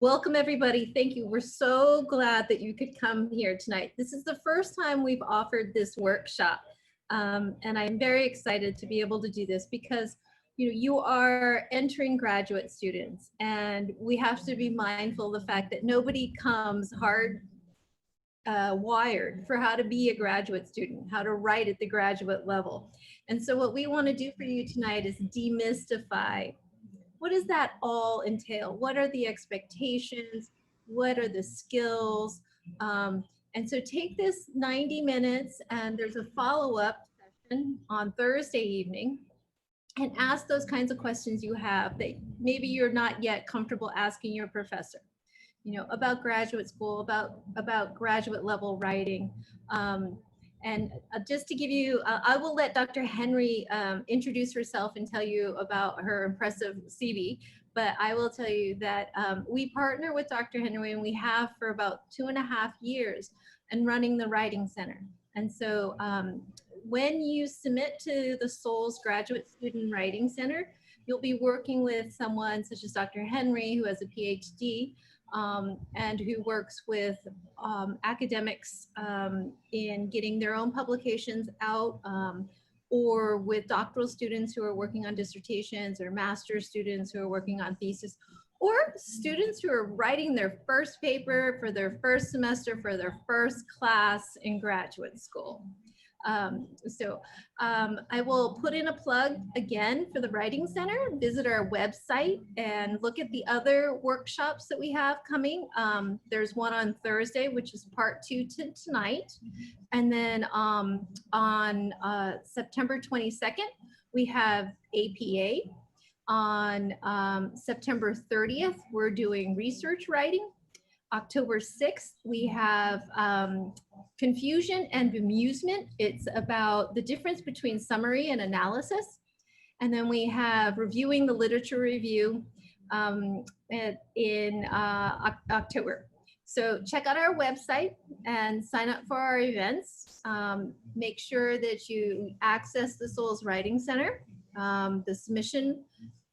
Welcome, everybody. Thank you. We're so glad that you could come here tonight. This is the first time we've offered this workshop, and I'm very excited to be able to do this because you are entering graduate students, and we have to be mindful of the fact that nobody comes hard wired for how to be a graduate student, how to write at the graduate level. And so what we want to do for you tonight is demystify what does that all entail? What are the expectations? What are the skills? And so take this 90 minutes and there's a follow-up session on Thursday evening and ask those kinds of questions you have that maybe you're not yet comfortable asking your professor, about graduate school, about graduate level writing. And just to give you, I will let Dr. Henry introduce herself and tell you about her impressive CV, but I will tell you that we partner with Dr. Henry, and we have for about 2.5 years, and running the Writing Center. And so when you submit to the SOLS Graduate Student Writing Center, you'll be working with someone such as Dr. Henry, who has a PhD, and who works with academics in getting their own publications out, or with doctoral students who are working on dissertations, or master's students who are working on thesis, or students who are writing their first paper for their first semester for their first class in graduate school. I will put in a plug again for the Writing Center. Visit our website and look at the other workshops that we have coming. There's one on Thursday, which is part 2 to tonight. And then on September 22nd, we have APA. On September 30th, we're doing research writing. October 6th, we have Confusion and Bemusement. It's about the difference between summary and analysis. And then we have Reviewing the Literature Review in October. So check out our website and sign up for our events. Make sure that you access the SOLS Writing Center. The submission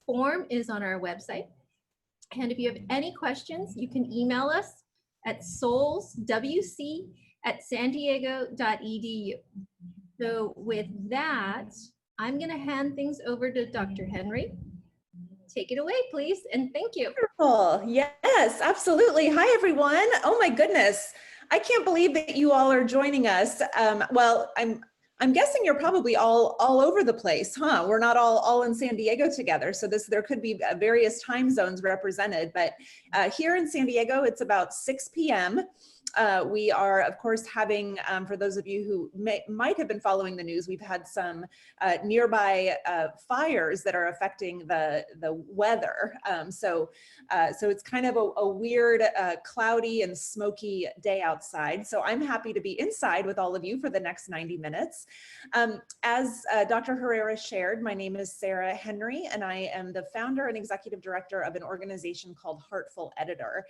form is on our website. And if you have any questions, you can email us at solswc@sandiego.edu. So with that, I'm going to hand things over to Dr. Henry. Take it away, please, and thank you. Wonderful. Yes, absolutely. Hi, everyone. Oh my goodness. I can't believe that you all are joining us. Well, I'm guessing you're probably all over the place, huh? We're not all in San Diego together. So there could be various time zones represented, but here in San Diego, it's about 6 p.m. We are, of course, having, for those of you who might have been following the news, we've had some nearby fires that are affecting the weather. So it's kind of a weird, cloudy and smoky day outside. So I'm happy to be inside with all of you for the next 90 minutes. As Dr. Herrera shared, my name is Sarah Henry, and I am the founder and executive director of an organization called Heartful Editor.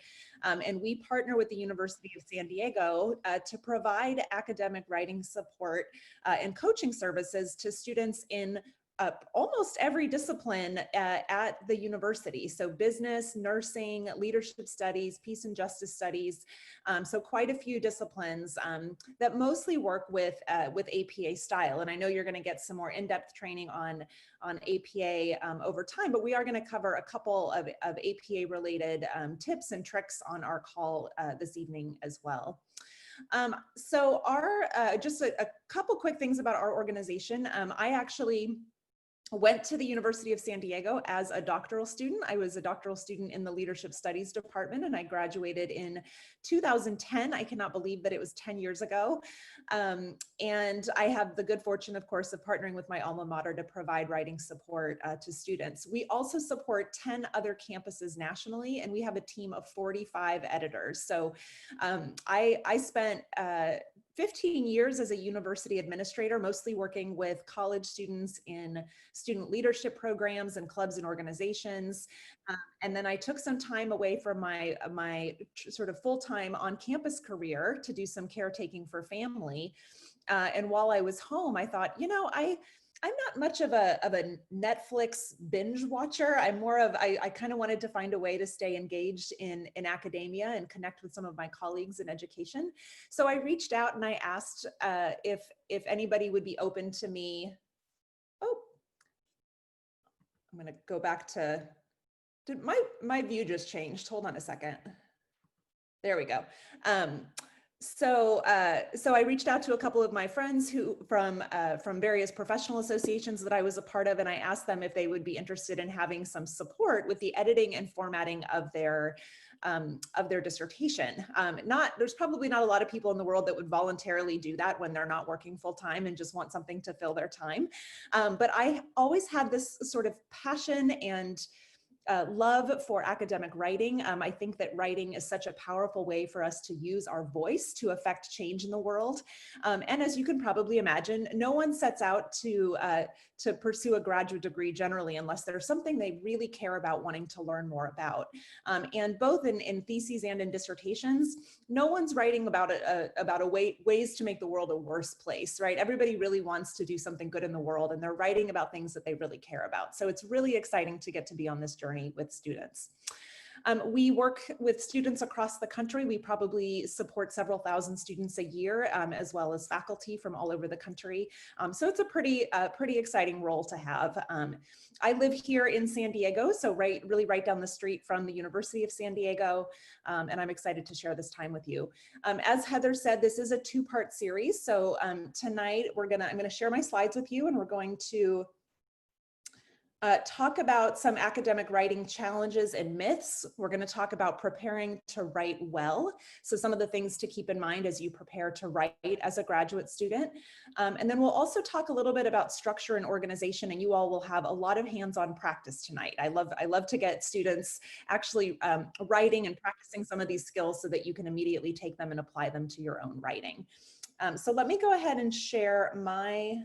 And we partner with the University of San Diego to provide academic writing support and coaching services to students in almost every discipline at the university. So business, nursing, leadership studies, peace and justice studies. So quite a few disciplines that mostly work with APA style. And I know you're going to get some more in-depth training on APA over time, but we are going to cover a couple of APA related tips and tricks on our call this evening as well. So just a couple quick things about our organization. I actually went to the University of San Diego as a doctoral student. I was a doctoral student in the Leadership Studies department, and I graduated in 2010. I cannot believe that it was 10 years ago. And I have the good fortune, of course, of partnering with my alma mater to provide writing support to students. We also support 10 other campuses nationally, and we have a team of 45 editors. So I spent 15 years as a university administrator, mostly working with college students in student leadership programs and clubs and organizations. And then I took some time away from my sort of full-time on-campus career to do some caretaking for family. And while I was home, I thought, I'm not much of a Netflix binge watcher. I'm more of, I kind of wanted to find a way to stay engaged in academia and connect with some of my colleagues in education. So I reached out and I asked if anybody would be open to me. Oh, I'm going to go back to, did my view just changed? Hold on a second. There we go. So I reached out to a couple of my friends who from various professional associations that I was a part of, and I asked them if they would be interested in having some support with the editing and formatting of their dissertation. There's probably not a lot of people in the world that would voluntarily do that when they're not working full time and just want something to fill their time. But I always had this sort of passion and love for academic writing. I think that writing is such a powerful way for us to use our voice to affect change in the world. And as you can probably imagine, no one sets out to pursue a graduate degree generally unless there's something they really care about wanting to learn more about. And both in theses and in dissertations, no one's writing about ways to make the world a worse place, right? Everybody really wants to do something good in the world, and they're writing about things that they really care about. So it's really exciting to get to be on this journey with students. We work with students across the country. We probably support several thousand students a year, as well as faculty from all over the country. So it's a pretty exciting role to have. I live here in San Diego, so really right down the street from the University of San Diego, and I'm excited to share this time with you. As Heather said, this is a two-part series. So tonight I'm gonna share my slides with you, and we're going to talk about some academic writing challenges and myths. We're going to talk about preparing to write well. So some of the things to keep in mind as you prepare to write as a graduate student. And then we'll also talk a little bit about structure and organization, and you all will have a lot of hands-on practice tonight. I love to get students actually writing and practicing some of these skills so that you can immediately take them and apply them to your own writing. So let me go ahead and share my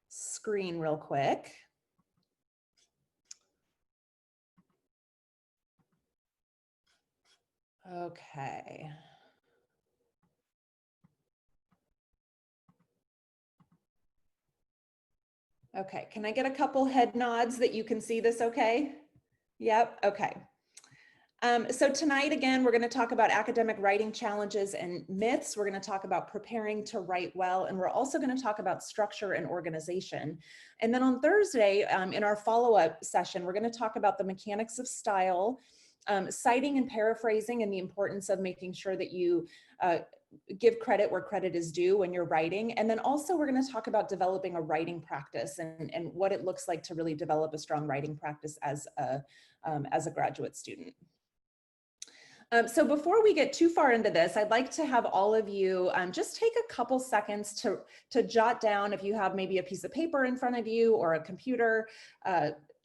screen real quick. Okay. Okay, can I get a couple head nods that you can see this okay? Yep, okay. So tonight, again, we're going to talk about academic writing challenges and myths. We're going to talk about preparing to write well, and we're also going to talk about structure and organization. And then on Thursday, in our follow-up session, we're going to talk about the mechanics of style, citing and paraphrasing, and the importance of making sure that you give credit where credit is due when you're writing. And then also we're going to talk about developing a writing practice and what it looks like to really develop a strong writing practice as a graduate student. So before we get too far into this, I'd like to have all of you just take a couple seconds to jot down, if you have maybe a piece of paper in front of you or a computer,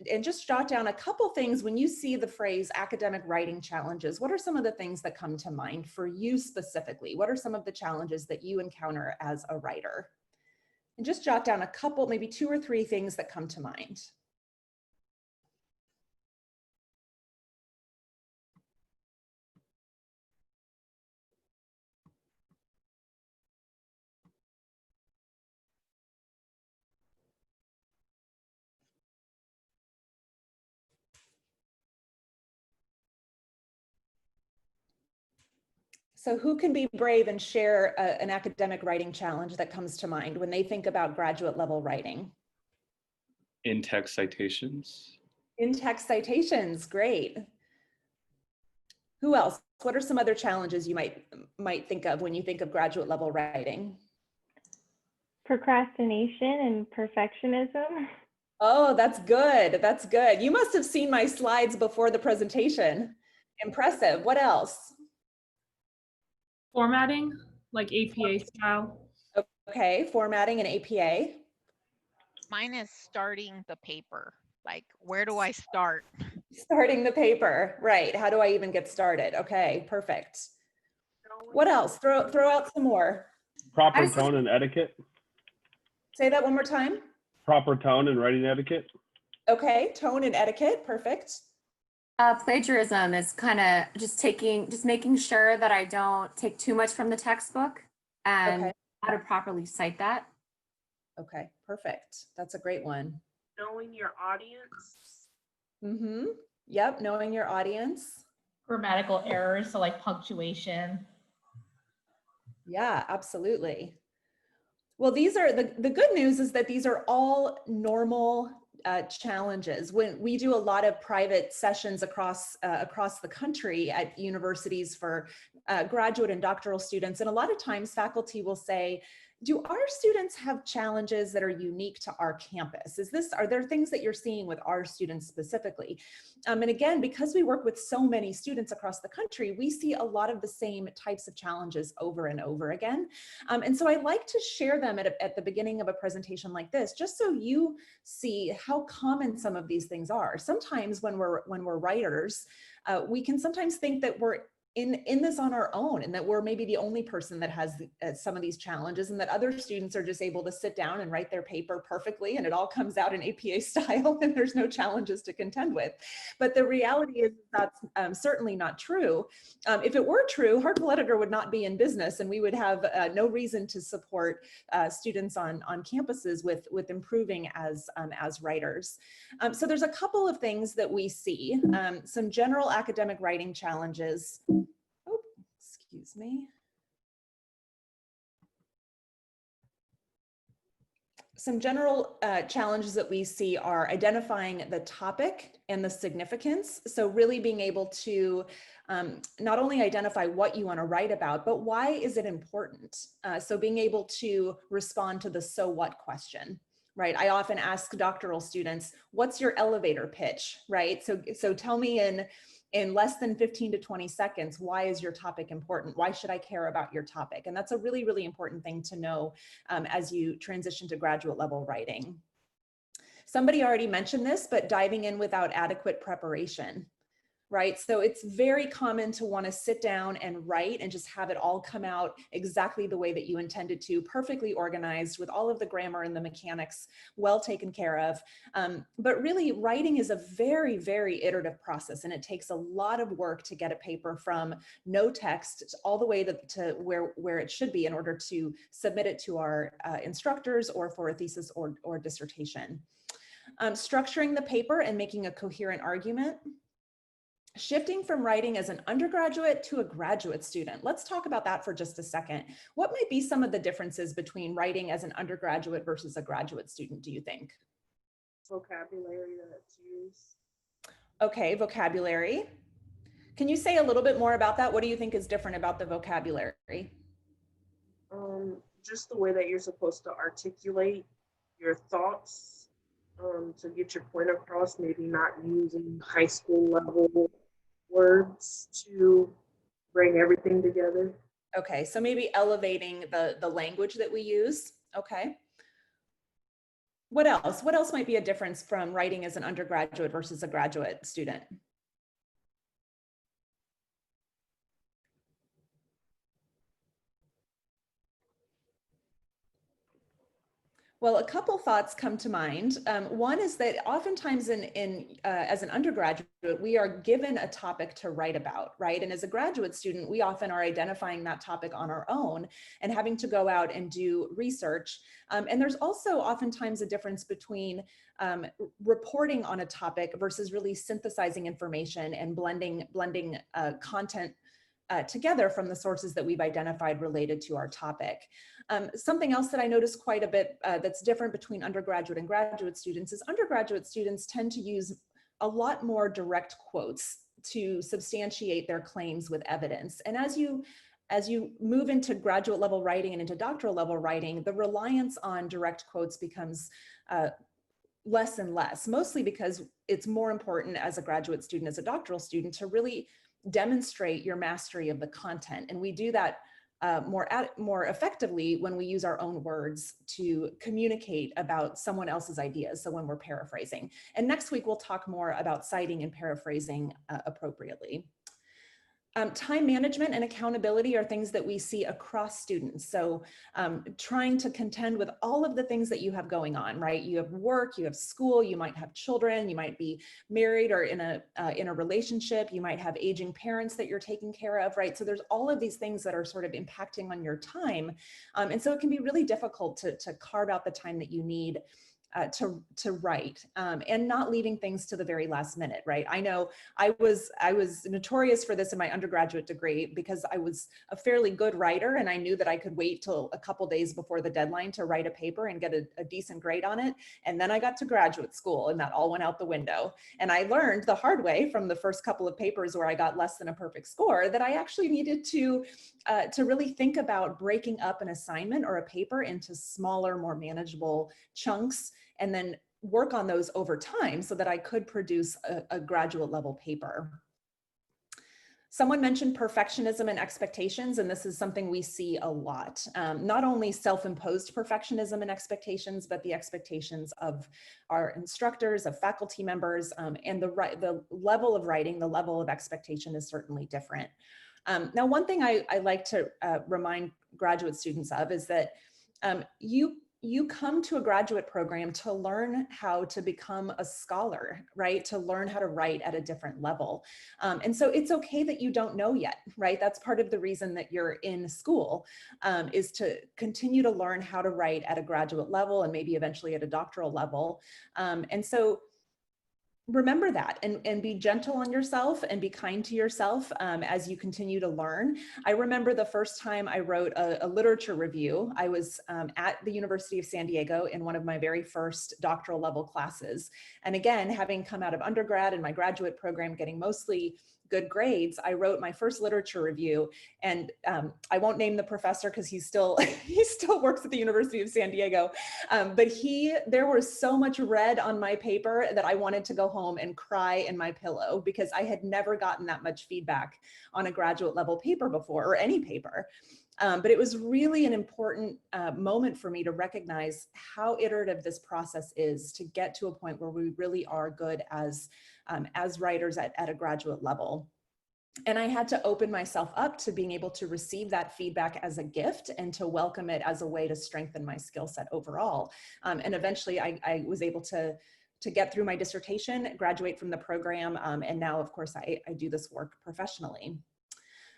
and just jot down a couple things when you see the phrase academic writing challenges. What are some of the things that come to mind for you specifically? What are some of the challenges that you encounter as a writer? And just jot down a couple, maybe 2 or 3 things that come to mind. So who can be brave and share an academic writing challenge that comes to mind when they think about graduate level writing? In-text citations. In-text citations, great. Who else? What are some other challenges you might think of when you think of graduate level writing? Procrastination and perfectionism. Oh, that's good. That's good. You must have seen my slides before the presentation. Impressive. What else? Formatting, like APA style. Okay, formatting and APA. Mine is starting the paper. Like, where do I start? Starting the paper, right. How do I even get started? Okay, perfect. What else? Throw out some more. Proper tone and etiquette. Say that one more time. Proper tone and writing etiquette. Okay, tone and etiquette, perfect. Plagiarism is kind of just making sure that I don't take too much from the textbook and how to properly cite that. Okay, perfect. That's a great one. Knowing your audience. Mm-hmm. Yep, knowing your audience. Grammatical errors, so like punctuation. Yeah, absolutely. Well, these are the good news is that these are all normal challenges. When we do a lot of private sessions across the country at universities for graduate and doctoral students, and a lot of times faculty will say, do our students have challenges that are unique to our campus? Are there things that you're seeing with our students specifically? And again, because we work with so many students across the country, we see a lot of the same types of challenges over and over again. And so I like to share them at the beginning of a presentation like this, just so you see how common some of these things are. Sometimes when we're writers, we can sometimes think that we're in this on our own, and that we're maybe the only person that has some of these challenges, and that other students are just able to sit down and write their paper perfectly and it all comes out in APA style and there's no challenges to contend with. But the reality is that's certainly not true. If it were true, Hartwell Editor would not be in business, and we would have no reason to support students on campuses with improving as writers. So there's a couple of things that we see. Some general academic writing challenges. Oh, excuse me. Some general challenges that we see are identifying the topic and the significance. So really being able to not only identify what you want to write about, but why is it important? So being able to respond to the so what question, right? I often ask doctoral students, what's your elevator pitch, right? So tell me in less than 15 to 20 seconds, why is your topic important? Why should I care about your topic? And that's a really, really important thing to know as you transition to graduate level writing. Somebody already mentioned this, but diving in without adequate preparation, right? So it's very common to want to sit down and write and just have it all come out exactly the way that you intended to, perfectly organized with all of the grammar and the mechanics well taken care of. But really writing is a very, very iterative process, and it takes a lot of work to get a paper from no text all the way to where it should be in order to submit it to our instructors or for a thesis or dissertation. Structuring the paper and making a coherent argument. Shifting from writing as an undergraduate to a graduate student. Let's talk about that for just a second. What might be some of the differences between writing as an undergraduate versus a graduate student, do you think? Vocabulary that's used. Okay, vocabulary. Can you say a little bit more about that? What do you think is different about the vocabulary? Just the way that you're supposed to articulate your thoughts to get your point across, maybe not using high school level words to bring everything together. Okay, so maybe elevating the language that we use. Okay. What else? What else might be a difference from writing as an undergraduate versus a graduate student? Well, a couple thoughts come to mind. One is that oftentimes as an undergraduate, we are given a topic to write about, right? And as a graduate student, we often are identifying that topic on our own and having to go out and do research. And there's also oftentimes a difference between reporting on a topic versus really synthesizing information and blending content together from the sources that we've identified related to our topic. Something else that I noticed quite a bit that's different between undergraduate and graduate students is undergraduate students tend to use a lot more direct quotes to substantiate their claims with evidence. And as you move into graduate level writing and into doctoral level writing, the reliance on direct quotes becomes less and less, mostly because it's more important as a graduate student, as a doctoral student, to really demonstrate your mastery of the content. And we do that more effectively when we use our own words to communicate about someone else's ideas. So when we're paraphrasing. And next week, we'll talk more about citing and paraphrasing appropriately. Time management and accountability are things that we see across students. So trying to contend with all of the things that you have going on, right? You have work, you have school, you might have children, you might be married or in a relationship, you might have aging parents that you're taking care of, right? So there's all of these things that are sort of impacting on your time. And so it can be really difficult to carve out the time that you need to write, and not leaving things to the very last minute, right? I know I was notorious for this in my undergraduate degree because I was a fairly good writer and I knew that I could wait till a couple days before the deadline to write a paper and get a decent grade on it. And then I got to graduate school and that all went out the window. And I learned the hard way from the first couple of papers where I got less than a perfect score that I actually needed to really think about breaking up an assignment or a paper into smaller, more manageable chunks, and then work on those over time so that I could produce a graduate level paper. Someone mentioned perfectionism and expectations, and this is something we see a lot. Not only self-imposed perfectionism and expectations, but the expectations of our instructors, of faculty members, and the level of writing, the level of expectation is certainly different. Now, one thing I like to remind graduate students of is that you come to a graduate program to learn how to become a scholar, right? To learn how to write at a different level. And so it's okay that you don't know yet, right? That's part of the reason that you're in school, is to continue to learn how to write at a graduate level and maybe eventually at a doctoral level. And so remember that and be gentle on yourself and be kind to yourself as you continue to learn. I remember the first time I wrote a literature review. I was at the University of San Diego in one of my very first doctoral level classes. And again, having come out of undergrad and my graduate program getting mostly good grades, I wrote my first literature review, and I won't name the professor because he still works at the University of San Diego, but there was so much red on my paper that I wanted to go home and cry in my pillow because I had never gotten that much feedback on a graduate level paper before, or any paper. But it was really an important moment for me to recognize how iterative this process is to get to a point where we really are good as writers at a graduate level. And I had to open myself up to being able to receive that feedback as a gift and to welcome it as a way to strengthen my skill set overall. And eventually I was able to get through my dissertation, graduate from the program, and now, of course, I do this work professionally.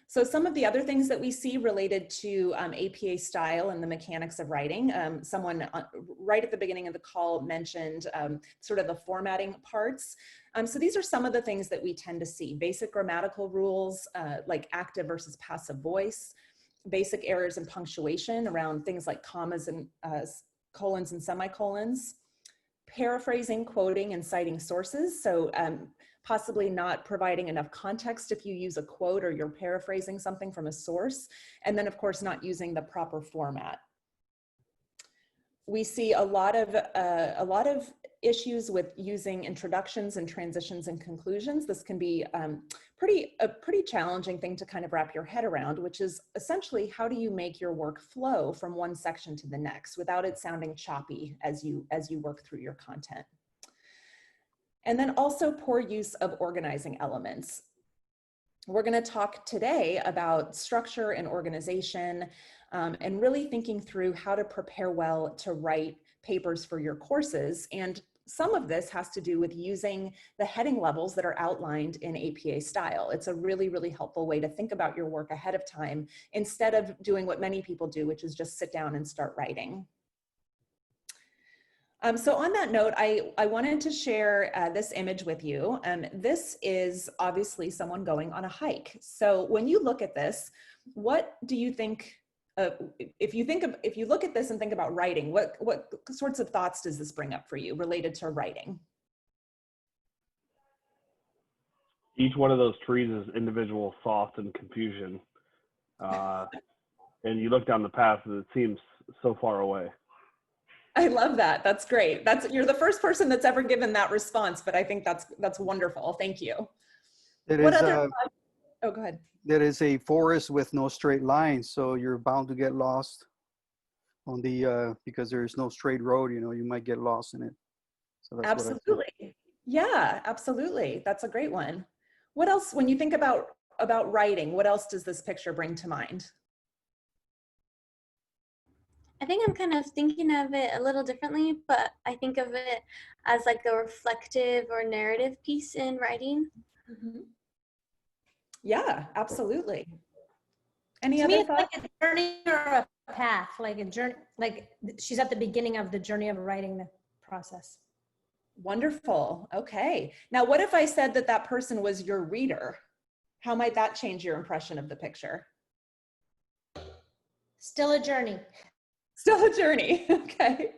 So some of the other things that we see related to APA style and the mechanics of writing, someone right at the beginning of the call mentioned sort of the formatting parts. So these are some of the things that we tend to see. Basic grammatical rules like active versus passive voice, basic errors in punctuation around things like commas and colons and semicolons, paraphrasing, quoting, and citing sources. So possibly not providing enough context if you use a quote or you're paraphrasing something from a source. And then, of course, not using the proper format. We see a lot of issues with using introductions and transitions and conclusions. This can be a pretty challenging thing to kind of wrap your head around, which is essentially how do you make your work flow from one section to the next without it sounding choppy as you work through your content. And then also poor use of organizing elements. We're going to talk today about structure and organization, and really thinking through how to prepare well to write papers for your courses. And some of this has to do with using the heading levels that are outlined in APA style. It's a really, really helpful way to think about your work ahead of time instead of doing what many people do, which is just sit down and start writing. So on that note, I wanted to share this image with you. This is obviously someone going on a hike. So when you look at this, what do you think, if you look at this and think about writing, what sorts of thoughts does this bring up for you related to writing? Each one of those trees is individual thoughts and confusion. And you look down the path and it seems so far away. I love that. That's great. You're the first person that's ever given that response, but I think that's wonderful. Thank you. Oh, go ahead. There is a forest with no straight lines, so you're bound to get lost on the because there's no straight road. You might get lost in it. So that's absolutely. Yeah, absolutely. That's a great one. What else, when you think about about writing, what else does this picture bring to mind? I think I'm kind of thinking of it a little differently, but I think of it as like a reflective or narrative piece in writing. Yeah, absolutely. Any To other me, it's thoughts? like a journey or a path, like a journey, like she's at the beginning of the journey of writing the process. Wonderful. Okay. Now, what if I said that that person was your reader? How might that change your impression of the picture? Still a journey. Still a journey. Okay.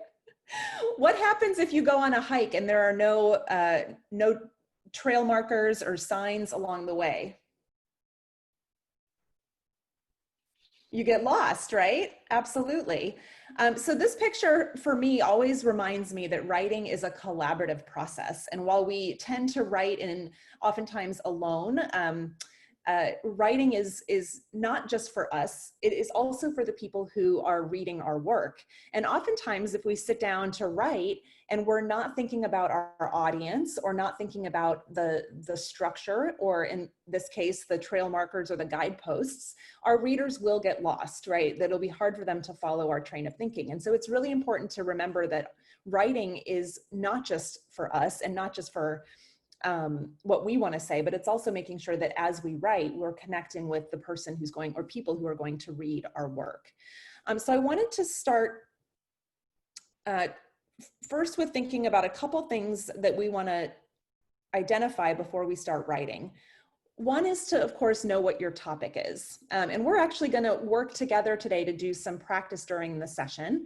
What happens if you go on a hike and there are no trail markers or signs along the way? You get lost, right? Absolutely. So this picture for me always reminds me that writing is a collaborative process. And while we tend to write in oftentimes alone, writing is not just for us, it is also for the people who are reading our work. And oftentimes if we sit down to write and we're not thinking about our audience or not thinking about the structure, or in this case, the trail markers or the guideposts, our readers will get lost, right? That'll be hard for them to follow our train of thinking. And so it's really important to remember that writing is not just for us and not just for what we want to say, but it's also making sure that as we write, we're connecting with the person who's going, or people who are going to read our work. So I wanted to start first with thinking about a couple things that we want to identify before we start writing. One is to, of course, know what your topic is. And we're actually going to work together today to do some practice during the session.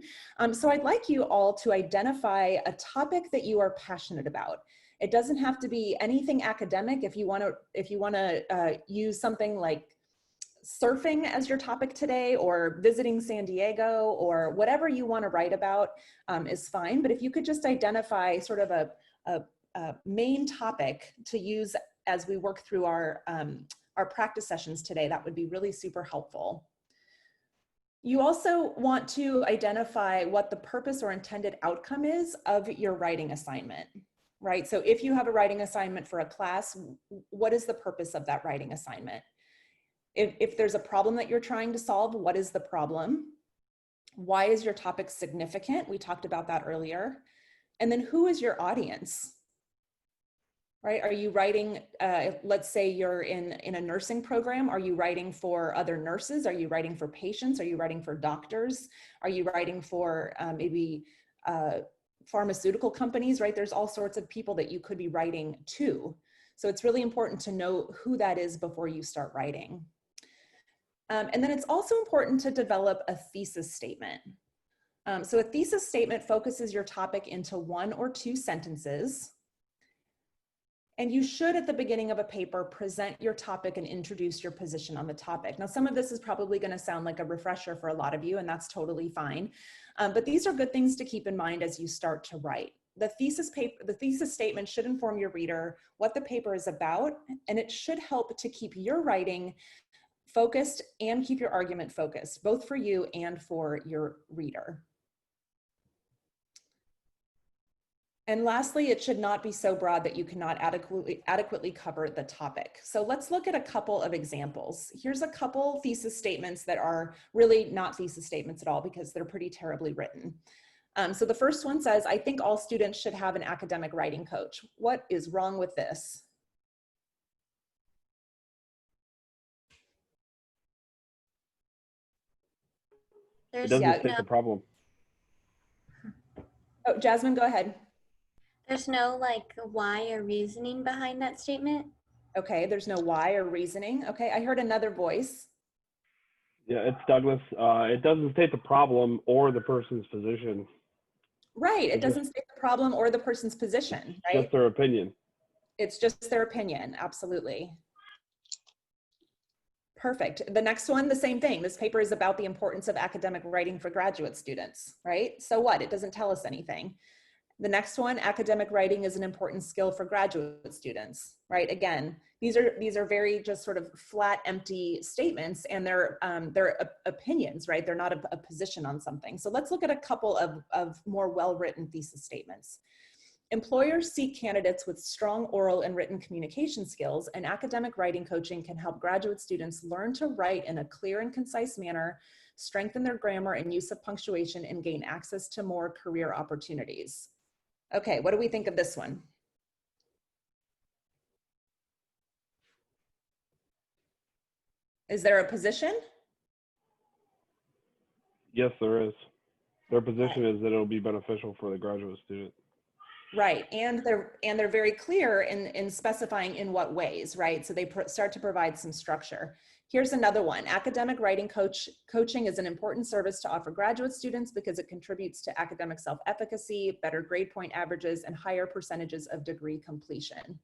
So I'd like you all to identify a topic that you are passionate about. It doesn't have to be anything academic. If you want to use something like surfing as your topic today, or visiting San Diego, or whatever you want to write about is fine. But if you could just identify sort of a main topic to use as we work through our practice sessions today, that would be really super helpful. You also want to identify what the purpose or intended outcome is of your writing assignment. Right? So if you have a writing assignment for a class, what is the purpose of that writing assignment? If there's a problem that you're trying to solve, what is the problem? Why is your topic significant? We talked about that earlier. And then who is your audience? Right? Are you writing, let's say you're in a nursing program, are you writing for other nurses? Are you writing for patients? Are you writing for doctors? Are you writing for maybe pharmaceutical companies, right? There's all sorts of people that you could be writing to. So it's really important to know who that is before you start writing. And then it's also important to develop a thesis statement. So a thesis statement focuses your topic into 1 or 2 sentences. And you should, at the beginning of a paper, present your topic and introduce your position on the topic. Now, some of this is probably going to sound like a refresher for a lot of you, and that's totally fine. But these are good things to keep in mind as you start to write. The thesis statement should inform your reader what the paper is about, and it should help to keep your writing focused and keep your argument focused, both for you and for your reader. And lastly, it should not be so broad that you cannot adequately cover the topic. So let's look at a couple of examples. Here's a couple thesis statements that are really not thesis statements at all because they're pretty terribly written. So the first one says, I think all students should have an academic writing coach. What is wrong with this? It doesn't state the problem. Oh, Jasmine, go ahead. There's no like why or reasoning behind that statement. Okay, there's no why or reasoning. Okay, I heard another voice. Yeah, it's Douglas. It doesn't state the problem or the person's position. Right, it doesn't state the problem or the person's position, right? Just their opinion. It's just their opinion, absolutely. Perfect. The next one, the same thing. This paper is about the importance of academic writing for graduate students, right? So what? It doesn't tell us anything. The next one, academic writing is an important skill for graduate students, right? Again, these are very just sort of flat, empty statements, and they're opinions, right? They're not a position on something. So let's look at a couple of more well-written thesis statements. Employers seek candidates with strong oral and written communication skills, and academic writing coaching can help graduate students learn to write in a clear and concise manner, strengthen their grammar and use of punctuation, and gain access to more career opportunities. Okay, what do we think of this one? Is there a position? Yes, there is. Their position is that it'll be beneficial for the graduate student. Right, and they're very clear in specifying in what ways, right? So they start to provide some structure. Here's another one. Academic writing coaching is an important service to offer graduate students because it contributes to academic self-efficacy, better grade point averages, and higher percentages of degree completion.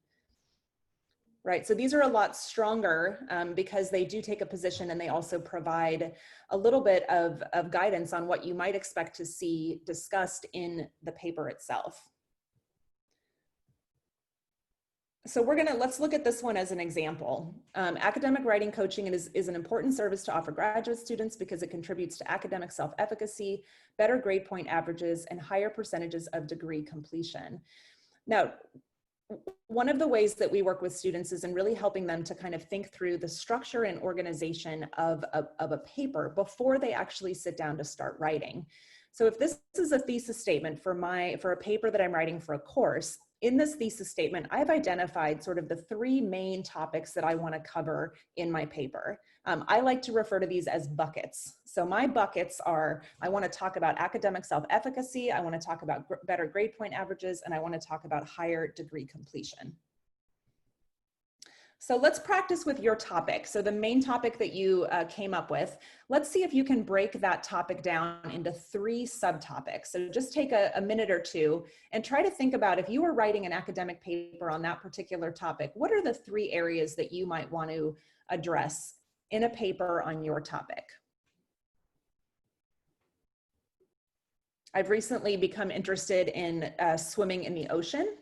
Right, so these are a lot stronger because they do take a position, and they also provide a little bit of guidance on what you might expect to see discussed in the paper itself. So let's look at this one as an example. Academic writing coaching is an important service to offer graduate students because it contributes to academic self-efficacy, better grade point averages, and higher percentages of degree completion. Now, one of the ways that we work with students is in really helping them to kind of think through the structure and organization of a paper before they actually sit down to start writing. So if this is a thesis statement for a paper that I'm writing for a course, in this thesis statement, I've identified sort of the three main topics that I want to cover in my paper. I like to refer to these as buckets. So my buckets are, I want to talk about academic self-efficacy, I want to talk about better grade point averages, and I want to talk about higher degree completion. So let's practice with your topic. So the main topic that you came up with, let's see if you can break that topic down into 3 subtopics. So just take a minute or two and try to think about, if you were writing an academic paper on that particular topic, what are the 3 areas that you might want to address in a paper on your topic? I've recently become interested in swimming in the ocean.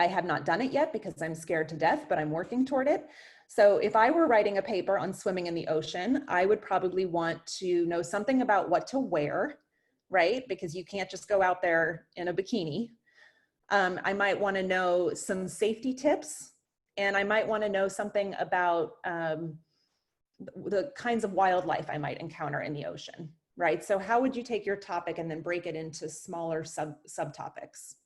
I have not done it yet because I'm scared to death, but I'm working toward it. So if I were writing a paper on swimming in the ocean, I would probably want to know something about what to wear, right? Because you can't just go out there in a bikini. I might want to know some safety tips, and I might want to know something about the kinds of wildlife I might encounter in the ocean, right? So how would you take your topic and then break it into smaller subtopics?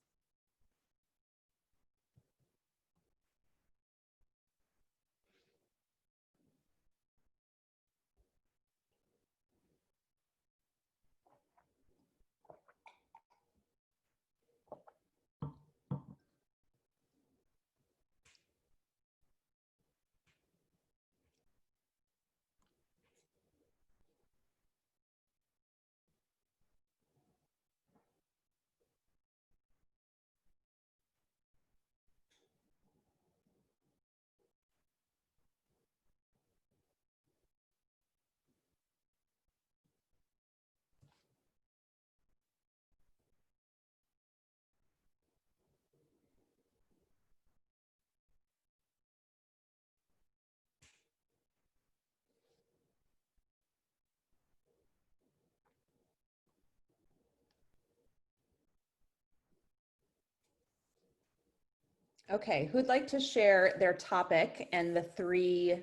Okay, who'd like to share their topic and the 3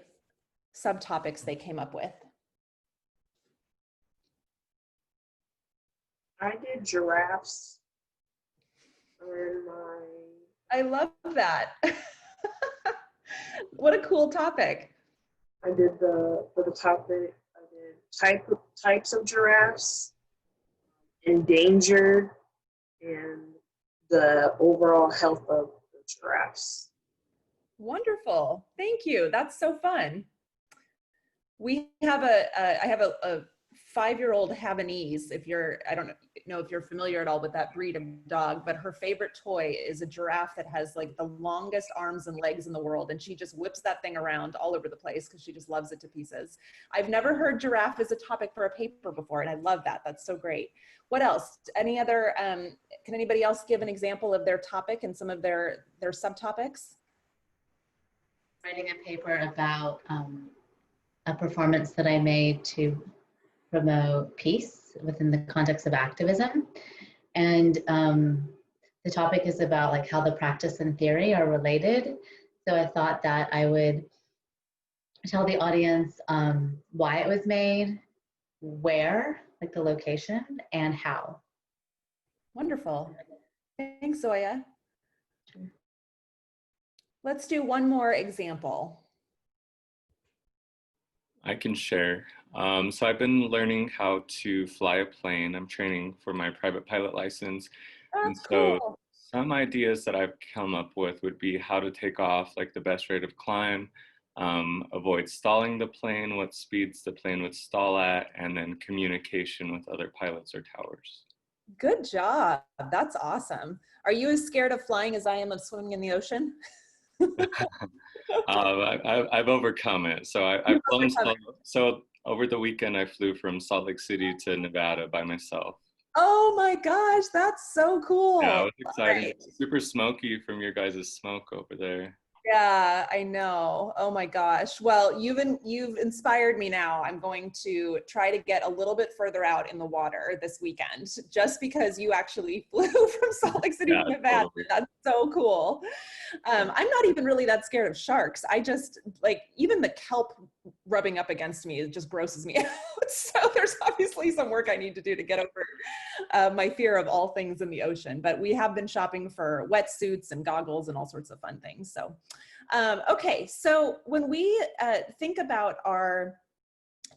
subtopics they came up with? I did giraffes in I love that. What a cool topic. I did for the topic, I did types of giraffes, endangered, and the overall health of the giraffes. Wonderful. Thank you. That's so fun. We have I have a 5-year-old Havanese. I don't know if you're familiar at all with that breed of dog, but her favorite toy is a giraffe that has like the longest arms and legs in the world. And she just whips that thing around all over the place because she just loves it to pieces. I've never heard giraffe as a topic for a paper before, and I love that. That's so great. What else? Any other, can anybody else give an example of their topic and some of their subtopics? Writing a paper about a performance that I made to promote peace within the context of activism. And the topic is about like how the practice and theory are related. So I thought that I would tell the audience why it was made, where, like the location, and how. Wonderful. Thanks, Zoya. Let's do one more example. I can share. So I've been learning how to fly a plane. I'm training for my private pilot license. And That's so cool. some ideas that I've come up with would be how to take off, like the best rate of climb, avoid stalling the plane, what speeds the plane would stall at, and then communication with other pilots or towers. Good job. That's awesome. Are you as scared of flying as I am of swimming in the ocean? I've overcome it. So I've flown so over the weekend I flew from Salt Lake City to Nevada by myself. Oh my gosh, that's so cool. Yeah, it was exciting. Right. It's super smoky from your guys' smoke over there. Yeah, I know. Oh my gosh. Well, you've inspired me now. I'm going to try to get a little bit further out in the water this weekend, just because you actually flew from Salt Lake City to Nevada. Totally. That's so cool. I'm not even really that scared of sharks. I just like even the kelp rubbing up against me, it just grosses me out. So there's obviously some work I need to do to get over my fear of all things in the ocean. But we have been shopping for wetsuits and goggles and all sorts of fun things. So, okay. So when we think about our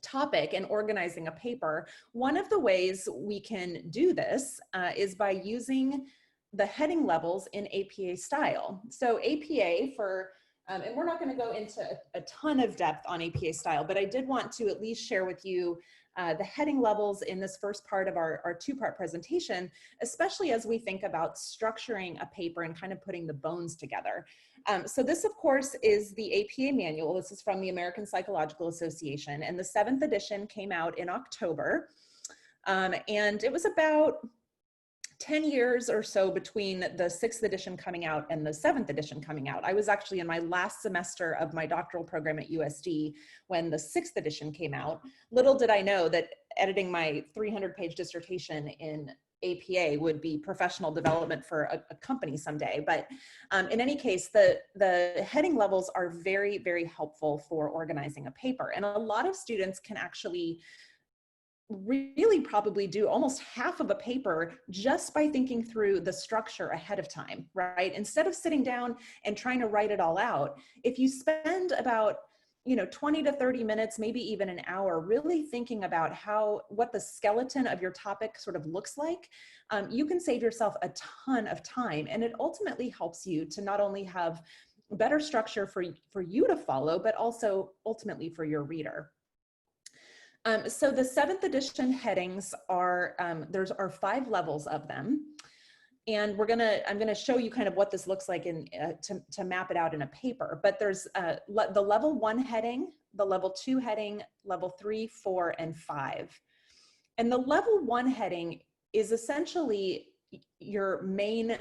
topic and organizing a paper, one of the ways we can do this is by using the heading levels in APA style. So APA for and we're not going to go into a ton of depth on APA style, but I did want to at least share with you the heading levels in this first part of our two-part presentation, especially as we think about structuring a paper and kind of putting the bones together. So this, of course, is the APA manual. This is from the American Psychological Association, and the 7th edition came out in October. And it was about 10 years or so between the 6th edition coming out and the 7th edition coming out. I was actually in my last semester of my doctoral program at USD when the 6th edition came out. Little did I know that editing my 300-page dissertation in APA would be professional development for a company someday. But in any case, the heading levels are very, very helpful for organizing a paper. And a lot of students can actually really probably do almost half of a paper just by thinking through the structure ahead of time, right? Instead of sitting down and trying to write it all out, if you spend about 20 to 30 minutes, maybe even an hour, really thinking about what the skeleton of your topic sort of looks like, you can save yourself a ton of time. And it ultimately helps you to not only have better structure for you to follow, but also ultimately for your reader. So the 7th edition headings are, there are 5 levels of them. And I'm gonna show you kind of what this looks like to map it out in a paper. But there's the level 1 heading, the level 2 heading, level 3, 4, and 5. And the level 1 heading is essentially your main,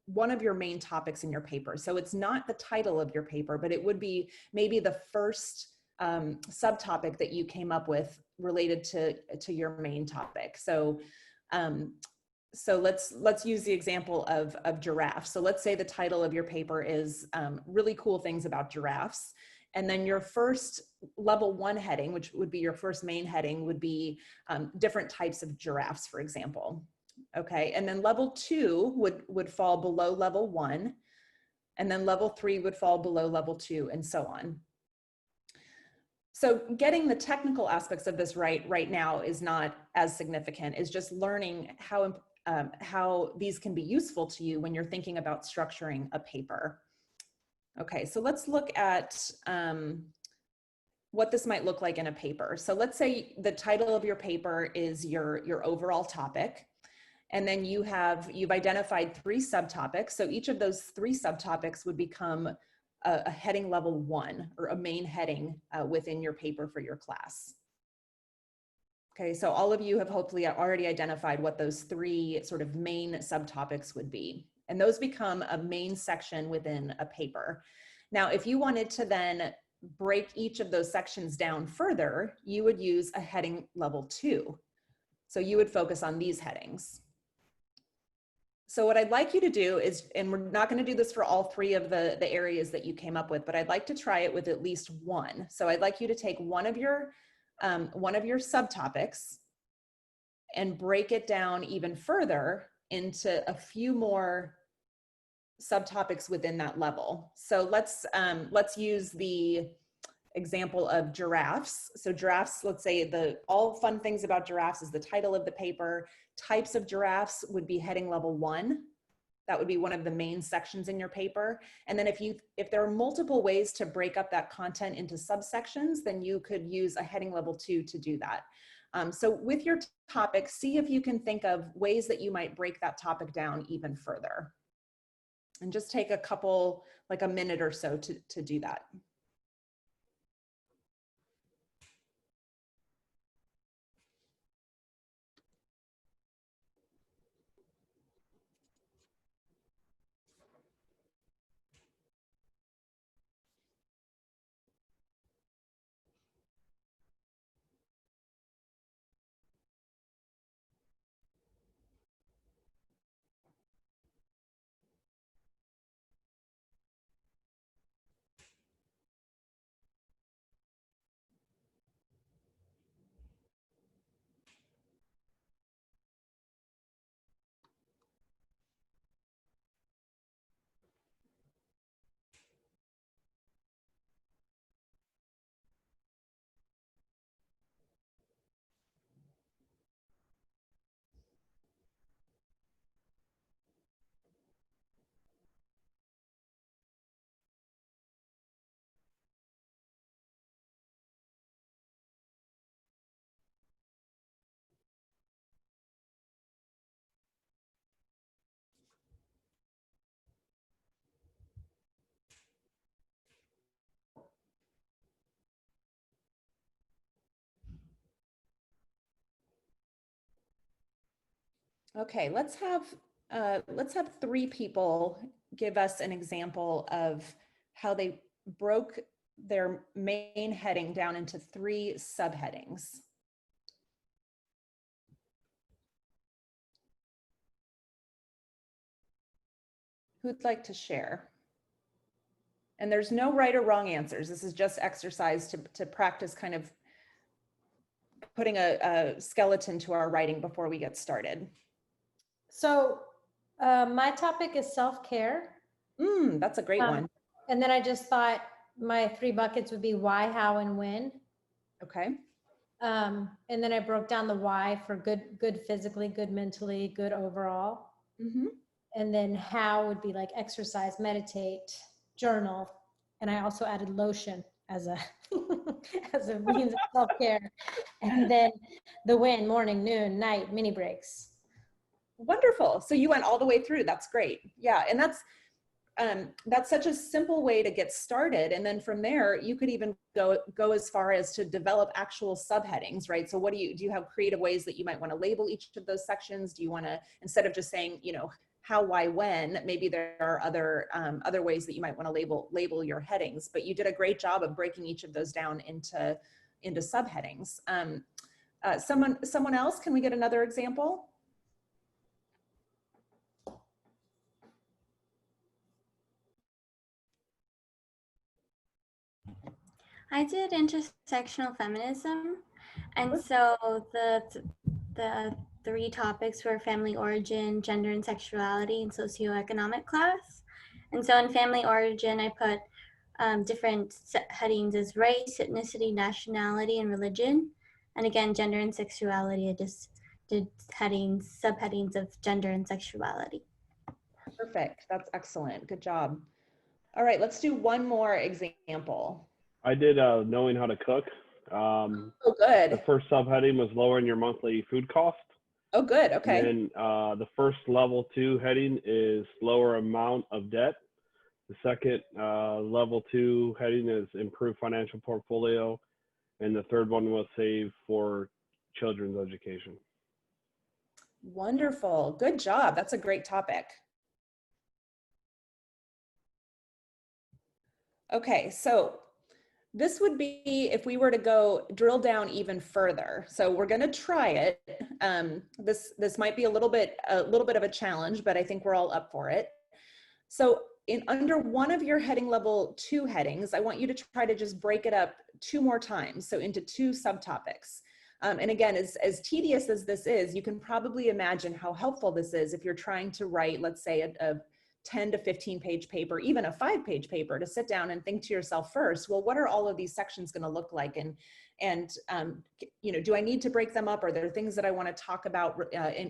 one of your main topics in your paper. So it's not the title of your paper, but it would be maybe the first subtopic that you came up with related to your main topic. So let's use the example of giraffes. So let's say the title of your paper is really cool things about giraffes. And then your first level 1 heading, which would be your first main heading, would be different types of giraffes, for example. Okay, and then level 2 would fall below level 1. And then level 3 would fall below level 2, and so on. So getting the technical aspects of this right now is not as significant. It's just learning how these can be useful to you when you're thinking about structuring a paper. Okay, so let's look at what this might look like in a paper. So let's say the title of your paper is your overall topic. And then you've identified 3 subtopics. So each of those 3 subtopics would become a heading level 1 or a main heading within your paper for your class. Okay, so all of you have hopefully already identified what those 3 sort of main subtopics would be. And those become a main section within a paper. Now, if you wanted to then break each of those sections down further, you would use a heading level 2. So you would focus on these headings. So what I'd like you to do is, and we're not going to do this for all three of the areas that you came up with, but I'd like to try it with at least one. So I'd like you to take one of your subtopics and break it down even further into a few more subtopics within that level. So let's use the example of giraffes. So giraffes, let's say all fun things about giraffes is the title of the paper. Types of giraffes would be heading level 1. That would be one of the main sections in your paper. And then if there are multiple ways to break up that content into subsections, then you could use a heading level 2 to do that. So with your topic, see if you can think of ways that you might break that topic down even further. And just take a couple, like a minute or so to do that. Okay, let's have 3 people give us an example of how they broke their main heading down into 3 subheadings. Who'd like to share? And there's no right or wrong answers. This is just exercise to practice kind of putting a skeleton to our writing before we get started. So my topic is self-care. That's a great one. And then I just thought my 3 buckets would be why, how, and when. Okay. And then I broke down the why for good physically, good mentally, good overall. Mm-hmm. And then how would be like exercise, meditate, journal. And I also added lotion as a as a means of self-care. And then the when, morning, noon, night, mini breaks. Wonderful. So you went all the way through. That's great. Yeah. And that's such a simple way to get started. And then from there, you could even go as far as to develop actual subheadings, right? So do you have creative ways that you might want to label each of those sections? Do you want to, instead of just saying, how, why, when, maybe there are other ways that you might want to label your headings, but you did a great job of breaking each of those down into subheadings. Someone else, can we get another example? I did intersectional feminism, and so the 3 topics were family origin, gender and sexuality, and socioeconomic class. And so in family origin, I put different headings as race, ethnicity, nationality, and religion. And again, gender and sexuality, I just did subheadings of gender and sexuality. Perfect. That's excellent. Good job. All right, let's do one more example. I did knowing how to cook. Oh, good. The first subheading was lowering your monthly food cost. Oh, good. Okay. And then the first level 2 heading is lower amount of debt. The second level 2 heading is improve financial portfolio. And the third one was save for children's education. Wonderful. Good job. That's a great topic. Okay, so This would be if we were to go drill down even further. So we're going to try it. This might be a little bit of a challenge, but I think we're all up for it. So under one of your heading level 2 headings, I want you to try to just break it up 2 more times, so into 2 subtopics. And again, as tedious as this is, you can probably imagine how helpful this is if you're trying to write, let's say, a 10 to 15 page paper, even a 5-page paper, to sit down and think to yourself first, well, what are all of these sections going to look like? And you know, do I need to break them up? Are there things that I want to talk about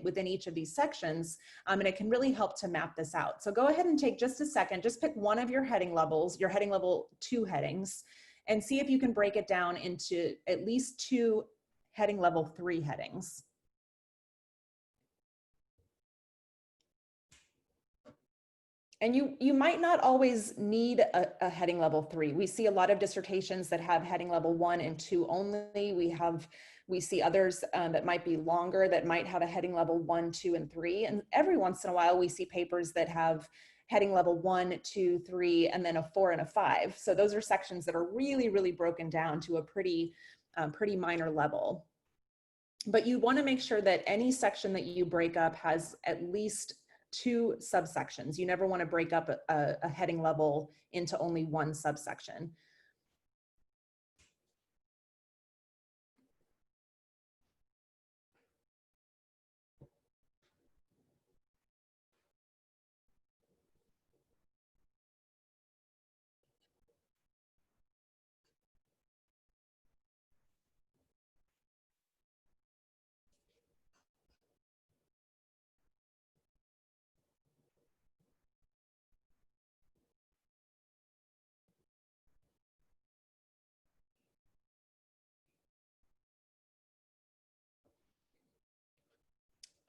within each of these sections? And it can really help to map this out. So go ahead and take just a second, just pick one of your heading levels, your heading level 2 headings, and see if you can break it down into at least 2 heading level 3 headings. And you might not always need a heading level 3. We see a lot of dissertations that have heading level 1 and 2 only. We see others that might be longer, that might have a heading level 1, 2, and 3. And every once in a while, we see papers that have heading level 1, 2, 3, and then a 4 and a 5. So those are sections that are really, really broken down to a pretty minor level. But you want to make sure that any section that you break up has at least 2 subsections. You never want to break up a heading level into only 1 subsection.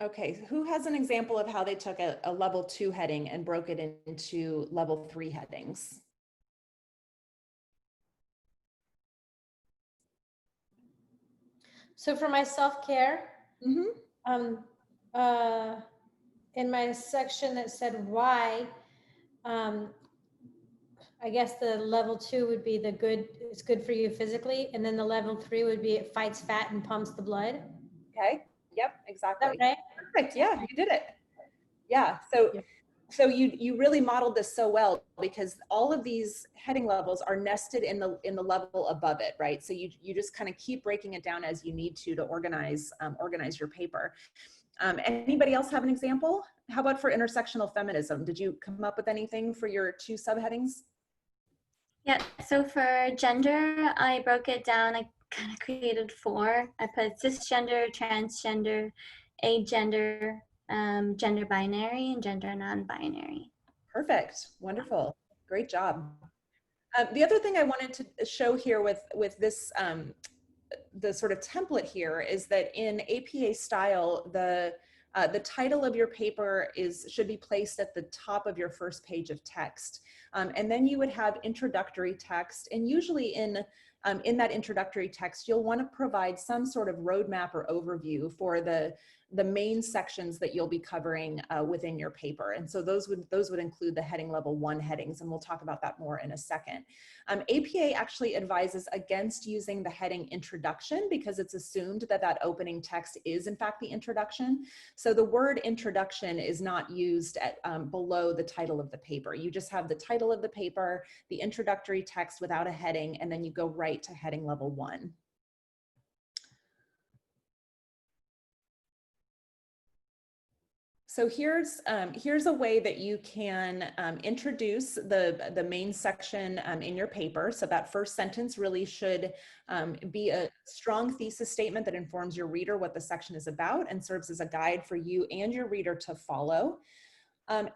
Okay, who has an example of how they took a level 2 heading and broke it into level 3 headings? So for my self-care, in my section that said why, I guess the level 2 would be it's good for you physically. And then the level 3 would be it fights fat and pumps the blood. Okay, yep, exactly. Is that right? Perfect, yeah, you did it. Yeah, so you really modeled this so well, because all of these heading levels are nested in the level above it, right? So you just kind of keep breaking it down as you need to organize your paper. Anybody else have an example? How about for intersectional feminism? Did you come up with anything for your 2 subheadings? Yeah, so for gender, I broke it down. I kind of created 4. I put cisgender, transgender, agender, gender binary, and gender non-binary. Perfect, wonderful, great job. The other thing I wanted to show here with this, the sort of template here, is that in APA style, the title of your paper should be placed at the top of your first page of text. And then you would have introductory text, and usually in that introductory text, you'll want to provide some sort of roadmap or overview for the main sections that you'll be covering within your paper. And so those would include the heading level 1 headings, and we'll talk about that more in a second. APA actually advises against using the heading introduction, because it's assumed that that opening text is in fact the introduction. So the word introduction is not used below the title of the paper. You just have the title of the paper, the introductory text without a heading, and then you go right to heading level 1. So here's a way that you can introduce the main section in your paper. So that first sentence really should be a strong thesis statement that informs your reader what the section is about and serves as a guide for you and your reader to follow.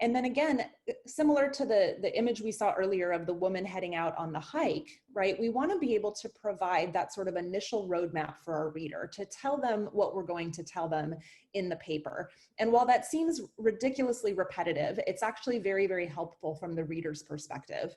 And then again, similar to the image we saw earlier of the woman heading out on the hike, right? We want to be able to provide that sort of initial roadmap for our reader to tell them what we're going to tell them in the paper. And while that seems ridiculously repetitive, it's actually very, very helpful from the reader's perspective.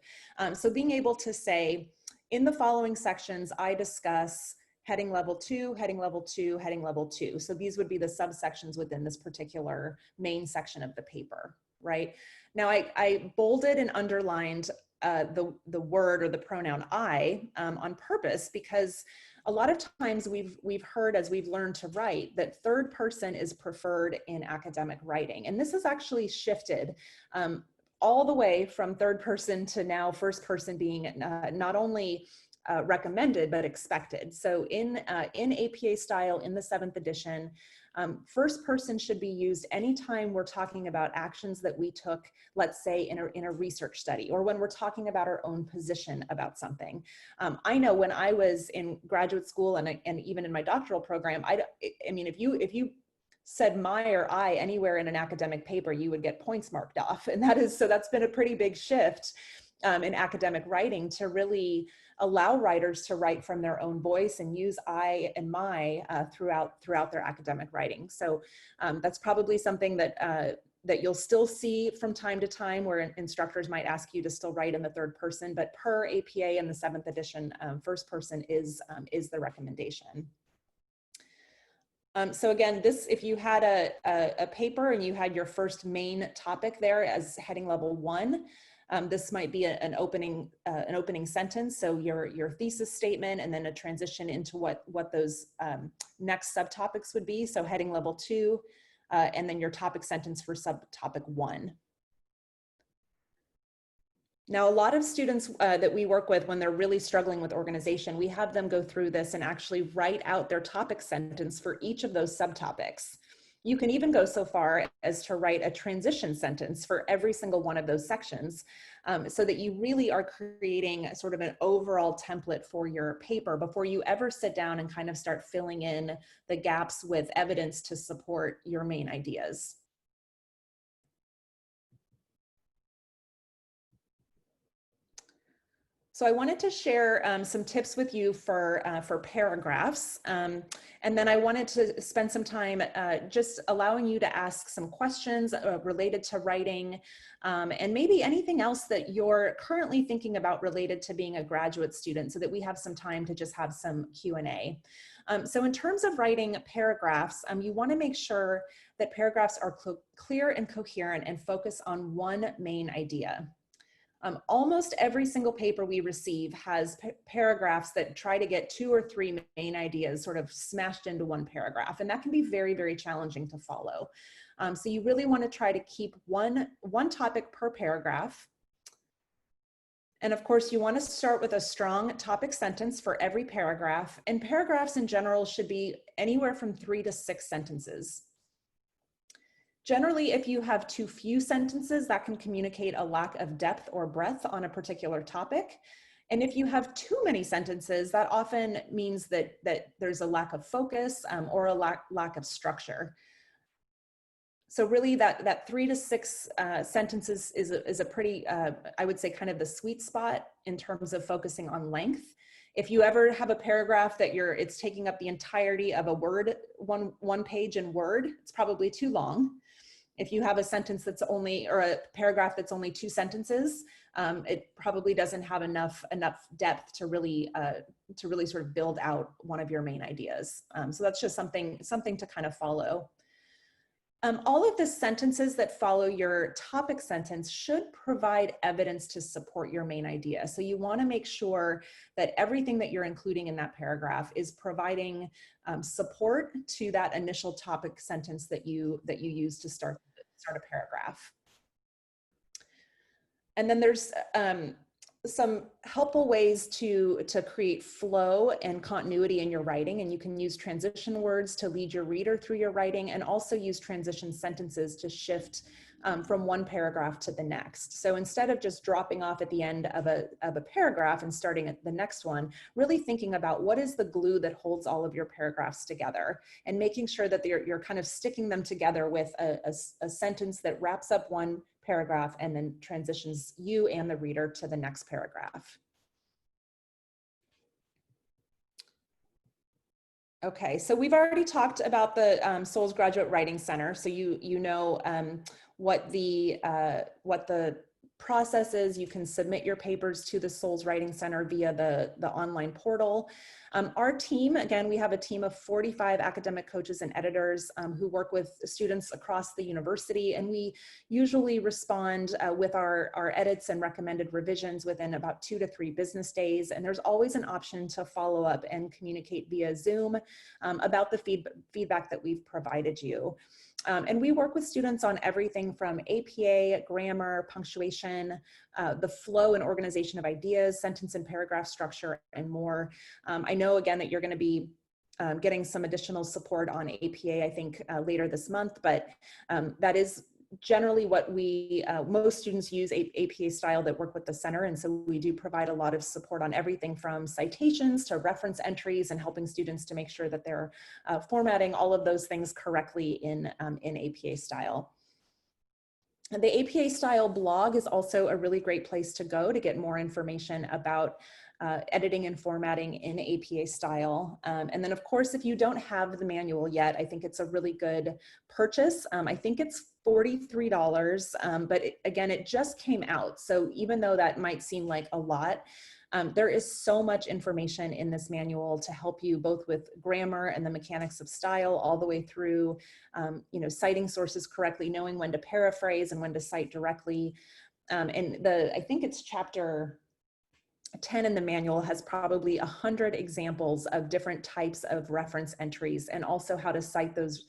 So being able to say, in the following sections, I discuss heading level 2, heading level 2, heading level 2. So these would be the subsections within this particular main section of the paper, right? Now I bolded and underlined the word or the pronoun I on purpose, because a lot of times we've heard, as we've learned to write, that third person is preferred in academic writing. And this has actually shifted all the way from third person to now first person being not only recommended, but expected. So in APA style, in the 7th edition, first person should be used anytime we're talking about actions that we took, let's say in a research study, or when we're talking about our own position about something. I know when I was in graduate school and even in my doctoral program, I mean, if you said my or I anywhere in an academic paper, you would get points marked off. And that's been a pretty big shift in academic writing, to really allow writers to write from their own voice and use I and my throughout their academic writing. So that's probably something that you'll still see from time to time, where instructors might ask you to still write in the third person, but per APA in the 7th edition, first person is the recommendation. So again, if you had a paper and you had your first main topic there as heading level 1, this might be an opening sentence. So your thesis statement, and then a transition into what those next subtopics would be. So heading level 2, and then your topic sentence for subtopic 1. Now, a lot of students that we work with, when they're really struggling with organization, we have them go through this and actually write out their topic sentence for each of those subtopics. You can even go so far as to write a transition sentence for every single one of those sections, so that you really are creating sort of an overall template for your paper before you ever sit down and kind of start filling in the gaps with evidence to support your main ideas. So I wanted to share some tips with you for paragraphs. And then I wanted to spend some time just allowing you to ask some questions related to writing, and maybe anything else that you're currently thinking about related to being a graduate student, so that we have some time to just have some Q&A. So in terms of writing paragraphs, you want to make sure that paragraphs are clear and coherent and focus on one main idea. Almost every single paper we receive has paragraphs that try to get 2 or 3 main ideas sort of smashed into one paragraph, and that can be very, very challenging to follow. So you really want to try to keep one topic per paragraph. And of course, you want to start with a strong topic sentence for every paragraph, and paragraphs in general should be anywhere from 3 to 6 sentences. Generally, if you have too few sentences, that can communicate a lack of depth or breadth on a particular topic. And if you have too many sentences, that often means that there's a lack of focus or a lack of structure. So really that 3 to 6 sentences is a pretty, I would say, kind of the sweet spot in terms of focusing on length. If you ever have a paragraph that it's taking up the entirety of a word, one page in Word, it's probably too long. If you have a sentence that's only, or a paragraph that's only 2 sentences, it probably doesn't have enough depth to really sort of build out one of your main ideas. So that's just something to kind of follow. All of the sentences that follow your topic sentence should provide evidence to support your main idea. So you want to make sure that everything that you're including in that paragraph is providing support to that initial topic sentence that you use to start a paragraph. And then there's some helpful ways to create flow and continuity in your writing, and you can use transition words to lead your reader through your writing, and also use transition sentences to shift from one paragraph to the next. So instead of just dropping off at the end of a paragraph and starting at the next one, really thinking about what is the glue that holds all of your paragraphs together, and making sure that you're kind of sticking them together with a sentence that wraps up one paragraph and then transitions you and the reader to the next paragraph. Okay, so we've already talked about the Souls Graduate Writing Center, so you know what the process is. You can submit your papers to the Souls Writing Center via the online portal. Our team, again, we have a team of 45 academic coaches and editors who work with students across the university, and we usually respond with our edits and recommended revisions within about 2 to 3 business days. And there's always an option to follow up and communicate via Zoom about the feedback that we've provided you. And we work with students on everything from APA, grammar, punctuation, the flow and organization of ideas, sentence and paragraph structure, and more. I know, again, that you're going to be getting some additional support on APA, I think, later this month, but that is generally what we, most students use APA style that work with the center. And so we do provide a lot of support on everything from citations to reference entries and helping students to make sure that they're formatting all of those things correctly in APA style. The APA style blog is also a really great place to go to get more information about editing and formatting in APA style. And then of course, if you don't have the manual yet, I think it's a really good purchase. I think it's $43, but again, it just came out. So even though that might seem like a lot, there is so much information in this manual to help you both with grammar and the mechanics of style, all the way through, you know, citing sources correctly, knowing when to paraphrase and when to cite directly. And I think it's chapter 10 in the manual has probably 100 examples of different types of reference entries, and also how to cite those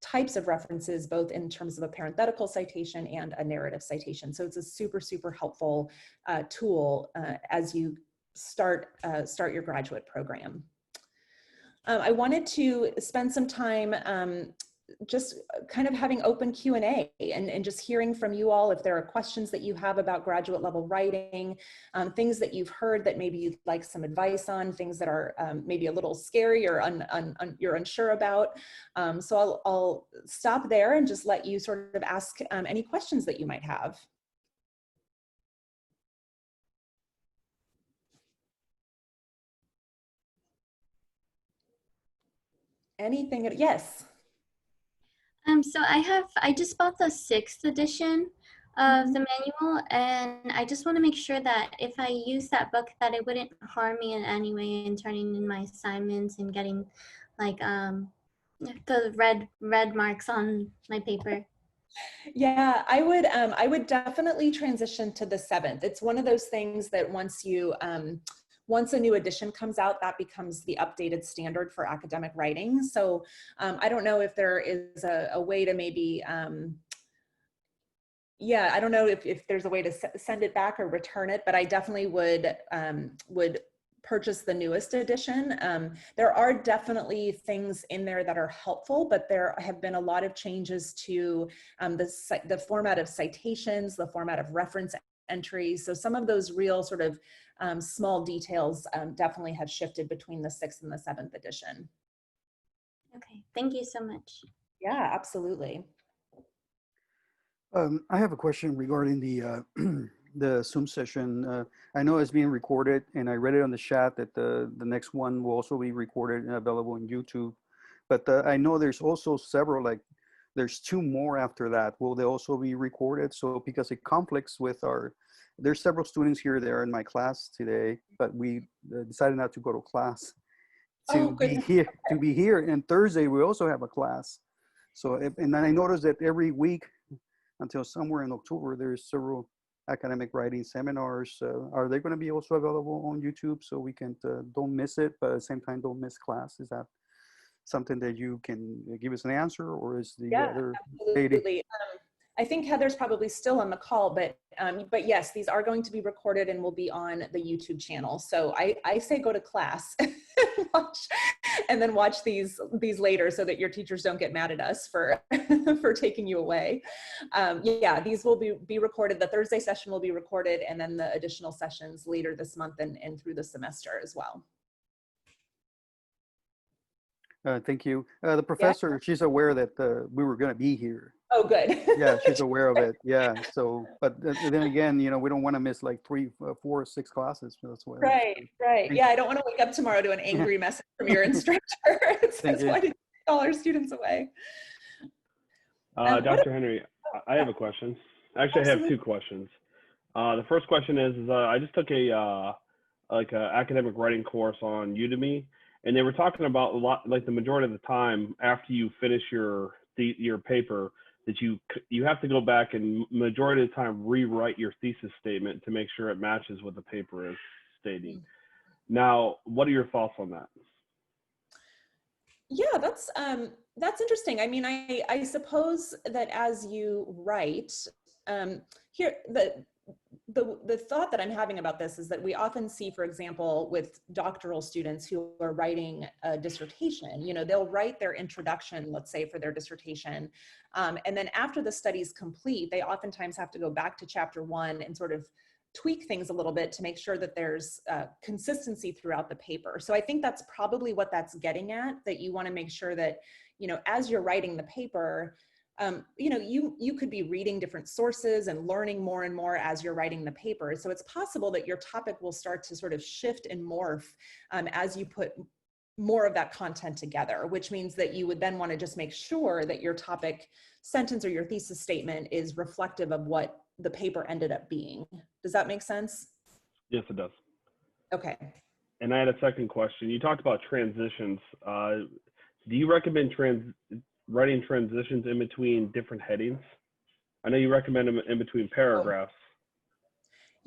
types of references, both in terms of a parenthetical citation and a narrative citation. So it's a super, super helpful tool as you start your graduate program. I wanted to spend some time just kind of having open Q&A and just hearing from you all if there are questions that you have about graduate level writing, things that you've heard that maybe you'd like some advice on, things that are maybe a little scary or you're unsure about. So I'll stop there and just let you sort of ask any questions that you might have. Anything, yes. So I just bought the 6th edition of the manual, and I just want to make sure that if I use that book, that it wouldn't harm me in any way in turning in my assignments and getting like the red marks on my paper. Yeah, I would definitely transition to the 7th. It's one of those things that once a new edition comes out, that becomes the updated standard for academic writing. So I don't know if there is a way to maybe, yeah, I don't know if there's a way to send it back or return it, but I definitely would purchase the newest edition. There are definitely things in there that are helpful, but there have been a lot of changes to the format of citations, the format of reference entries. So some of those real sort of small details definitely have shifted between the 6th and the 7th edition. Okay, thank you so much. Yeah, absolutely. I have a question regarding the the Zoom session. I know it's being recorded, and I read it on the chat that the next one will also be recorded and available on YouTube. But I know there's also several, like there's 2 more after that. Will they also be recorded? So because it conflicts with there's several students here that are in my class today, but we decided not to go to class to be here. And Thursday we also have a class. So and then I noticed that every week until somewhere in October, there's several academic writing seminars. Are they going to be also available on YouTube so we can don't miss it, but at the same time don't miss class? Is that something that you can give us an answer, or is the other lady? Absolutely. I think Heather's probably still on the call, but yes, these are going to be recorded and will be on the YouTube channel. So I say go to class and then watch these later so that your teachers don't get mad at us for for taking you away. Yeah, these will be recorded. The Thursday session will be recorded, and then the additional sessions later this month and through the semester as well. Thank you. The professor, she's aware that we were going to be here. Oh, good. Yeah, she's aware of it. Yeah. So, but then again, you know, we don't want to miss like 3, 4, 6 classes. So that's why. Right. Yeah, I don't want to wake up tomorrow to an angry message from your instructor. It says, why did you take all our students away? Dr. Henry, I have a question. Actually, I have 2 questions. The first question is I just took a academic writing course on Udemy, and they were talking about a lot, like the majority of the time after you finish your paper, that you have to go back and majority of the time rewrite your thesis statement to make sure it matches what the paper is stating. Now, what are your thoughts on that? Yeah, that's interesting. I mean, I suppose that as you write, here the thought that I'm having about this is that we often see, for example, with doctoral students who are writing a dissertation, you know, they'll write their introduction, let's say, for their dissertation. And then after the study's complete, they oftentimes have to go back to chapter 1 and sort of tweak things a little bit to make sure that there's consistency throughout the paper. So I think that's probably what that's getting at, that you want to make sure that, you know, as you're writing the paper, you know, you could be reading different sources and learning more and more as you're writing the paper. So it's possible that your topic will start to sort of shift and morph as you put more of that content together, which means that you would then want to just make sure that your topic sentence or your thesis statement is reflective of what the paper ended up being. Does that make sense? Yes, it does. Okay. And I had a second question. You talked about transitions. Do you recommend writing transitions in between different headings? I know you recommend them in between paragraphs.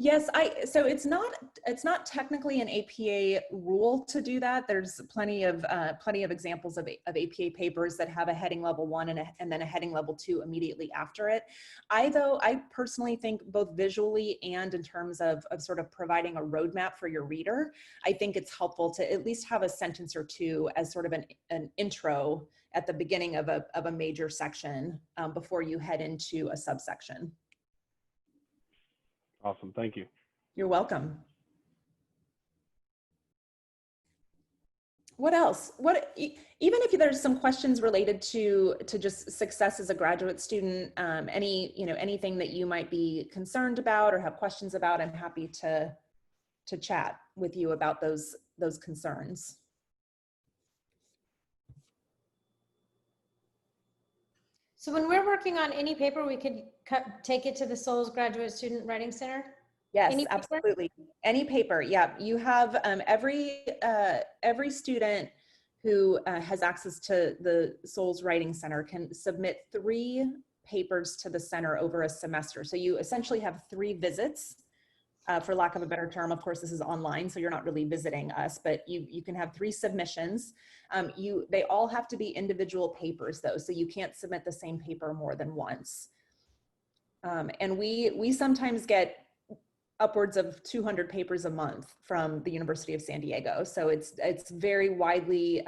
Yes, so it's not technically an APA rule to do that. There's plenty of examples of APA papers that have a heading level 1 and then a heading level 2 immediately after it. I personally think both visually and in terms of sort of providing a roadmap for your reader, I think it's helpful to at least have a sentence or two as sort of an intro at the beginning of a major section before you head into a subsection. Awesome, thank you. You're welcome. What else? Even if there's some questions related to just success as a graduate student, anything that you might be concerned about or have questions about, I'm happy to chat with you about those concerns. So when we're working on any paper, we could take it to the Souls Graduate Student Writing Center? Yes, Any paper? absolutely. Any paper, yeah. You have every student who has access to the Souls Writing Center can submit 3 papers to the center over a semester. So you essentially have 3 visits, for lack of a better term. Of course, this is online, so you're not really visiting us, but you can have 3 submissions. They all have to be individual papers though, so you can't submit the same paper more than once. And we sometimes get upwards of 200 papers a month from the University of San Diego. So it's very widely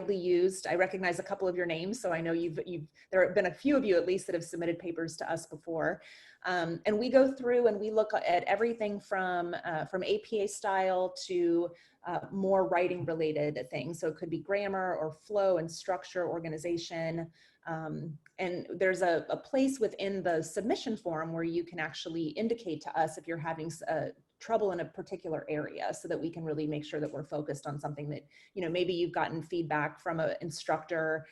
used. I recognize a couple of your names, so I know there have been a few of you at least that have submitted papers to us before. And we go through and we look at everything from APA style to more writing related things. So it could be grammar or flow and structure, organization. And there's a place within the submission form where you can actually indicate to us if you're having trouble in a particular area, so that we can really make sure that we're focused on something that, maybe you've gotten feedback from an instructor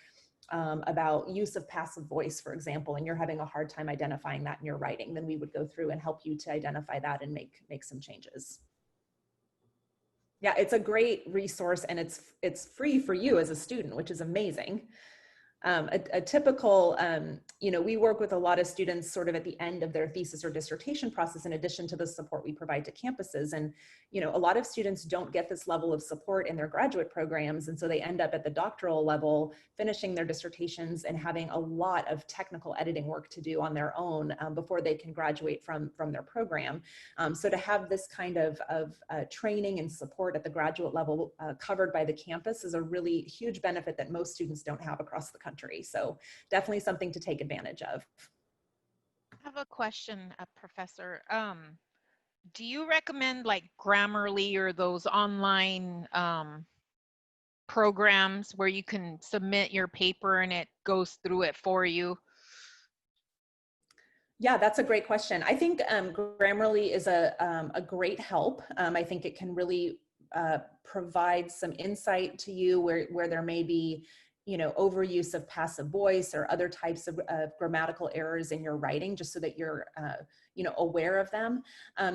about use of passive voice, for example, and you're having a hard time identifying that in your writing, then we would go through and help you to identify that and make some changes. Yeah, it's a great resource, and it's free for you as a student, which is amazing. A typical, we work with a lot of students sort of at the end of their thesis or dissertation process, in addition to the support we provide to campuses. And, a lot of students don't get this level of support in their graduate programs. And so they end up at the doctoral level, finishing their dissertations and having a lot of technical editing work to do on their own before they can graduate from their program. So to have this kind of training and support at the graduate level covered by the campus is a really huge benefit that most students don't have across the country. So definitely something to take advantage of. I have a question, Professor. Do you recommend like Grammarly or those online programs where you can submit your paper and it goes through it for you? Yeah, that's a great question. I think Grammarly is a great help. I think it can really provide some insight to you where there may be overuse of passive voice or other types of grammatical errors in your writing, just so that you're, aware of them.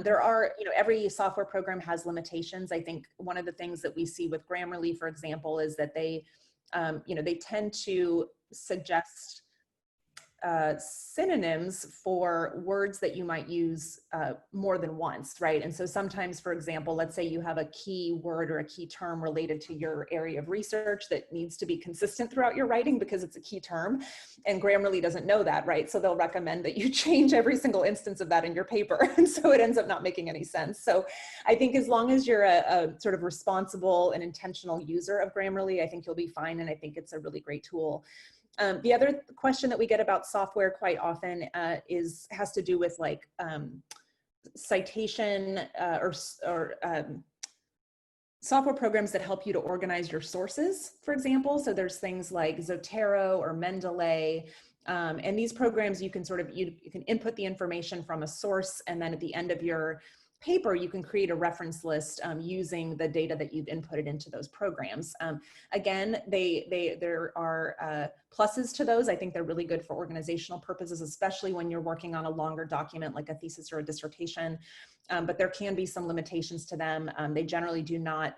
There are, every software program has limitations. I think one of the things that we see with Grammarly, for example, is that they tend to suggest synonyms for words that you might use more than once, right? And so sometimes, for example, let's say you have a key word or a key term related to your area of research that needs to be consistent throughout your writing because it's a key term, and Grammarly doesn't know that, right? So they'll recommend that you change every single instance of that in your paper, and so it ends up not making any sense. So I think as long as you're a sort of responsible and intentional user of Grammarly, I think you'll be fine, and I think it's a really great tool. The other question that we get about software quite often has to do with like citation or software programs that help you to organize your sources, for example. So there's things like Zotero or Mendeley, and these programs you can you can input the information from a source, and then at the end of your paper, you can create a reference list using the data that you've inputted into those programs. Again, there are pluses to those. I think they're really good for organizational purposes, especially when you're working on a longer document like a thesis or a dissertation, but there can be some limitations to them. They generally do not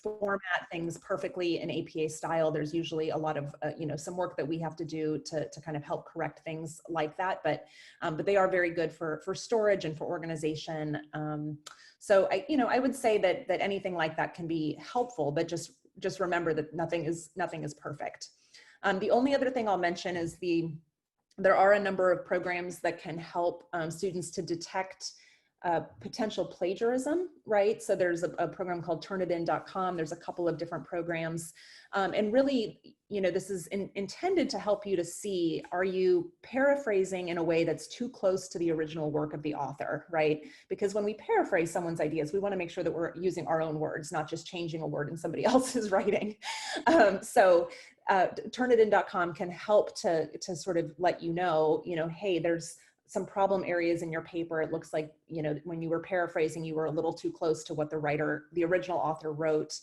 format things perfectly in APA style. There's usually a lot of, some work that we have to do to kind of help correct things like that. But they are very good for storage and for organization. So I would say that anything like that can be helpful, but just remember that nothing is perfect. The only other thing I'll mention is there are a number of programs that can help students to detect potential plagiarism, right? So there's a program called turnitin.com. There's a couple of different programs. And really, this is intended to help you to see, are you paraphrasing in a way that's too close to the original work of the author, right? Because when we paraphrase someone's ideas, we want to make sure that we're using our own words, not just changing a word in somebody else's writing. So turnitin.com can help to sort of let you know, hey, there's some problem areas in your paper. It looks like, when you were paraphrasing, you were a little too close to what the original author wrote.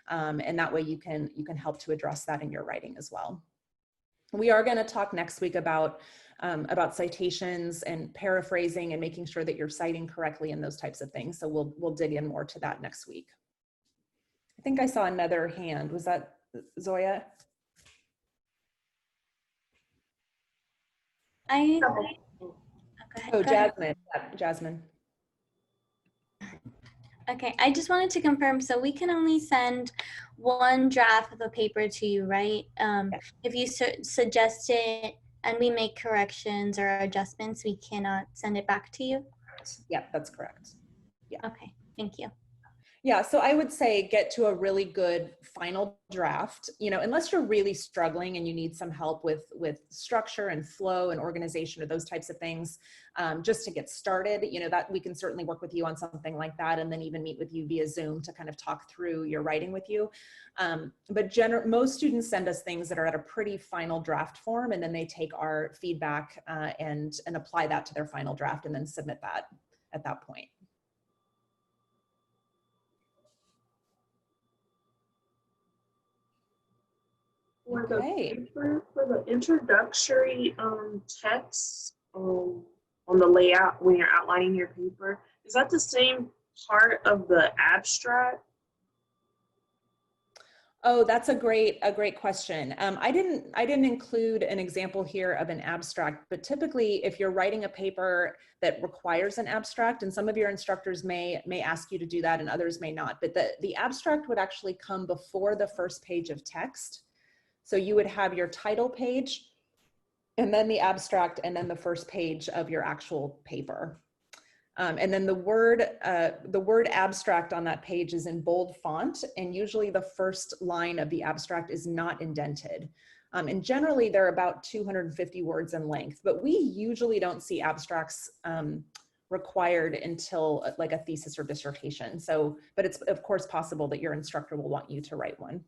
And that way you can help to address that in your writing as well. We are going to talk next week about citations and paraphrasing and making sure that you're citing correctly and those types of things. So we'll dig in more to that next week. I think I saw another hand. Was that Zoya? Go Jasmine. Jasmine. Okay, I just wanted to confirm, so we can only send one draft of the paper to you, right? If you suggest it and we make corrections or adjustments, we cannot send it back to you? Yeah, that's correct. Yeah. Okay, thank you. Yeah, so I would say get to a really good final draft, unless you're really struggling and you need some help with structure and flow and organization or those types of things, just to get started, that we can certainly work with you on something like that, and then even meet with you via Zoom to kind of talk through your writing with you. But most students send us things that are at a pretty final draft form, and then they take our feedback and apply that to their final draft and then submit that at that point. For the introductory text on the layout when you're outlining your paper, is that the same part of the abstract? Oh, that's a great question. I didn't include an example here of an abstract, but typically if you're writing a paper that requires an abstract, and some of your instructors may ask you to do that and others may not, but the abstract would actually come before the first page of text. So you would have your title page and then the abstract and then the first page of your actual paper. And then the word abstract on that page is in bold font, and usually the first line of the abstract is not indented. And generally they're about 250 words in length, but we usually don't see abstracts required until like a thesis or dissertation. So, but it's of course possible that your instructor will want you to write one.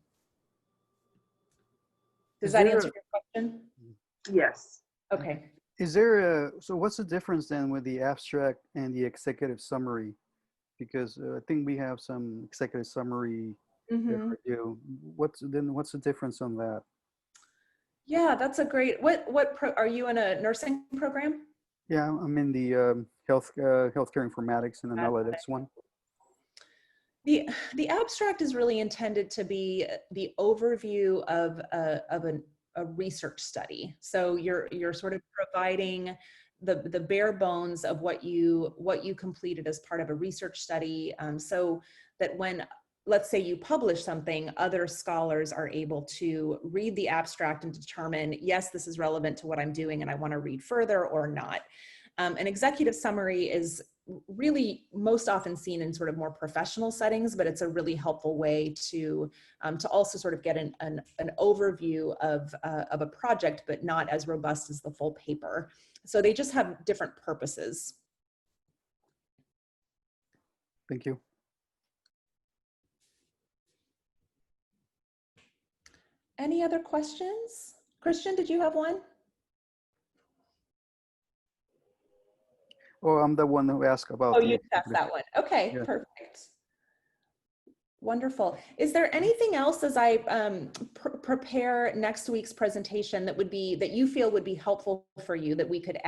Does that answer your question? Yes. Okay. So what's the difference then with the abstract and the executive summary? Because I think we have some executive summary Mhm. for you. What's the difference on that? Yeah, that's a great, are you in a nursing program? Yeah, I'm in the healthcare informatics and analytics one. The abstract is really intended to be the overview of a research study. So you're sort of providing the bare bones of what you completed as part of a research study, so that when, let's say, you publish something, other scholars are able to read the abstract and determine, yes, this is relevant to what I'm doing and I want to read further, or not. An executive summary is really most often seen in sort of more professional settings, but it's a really helpful way to also sort of get an overview of a project, but not as robust as the full paper. So they just have different purposes. Thank you. Any other questions? Christian, did you have one? Oh, I'm the one who asked about. Oh, you asked that one. Okay, yeah. Perfect. Wonderful. Is there anything else as I prepare next week's presentation that you feel would be helpful for you that we could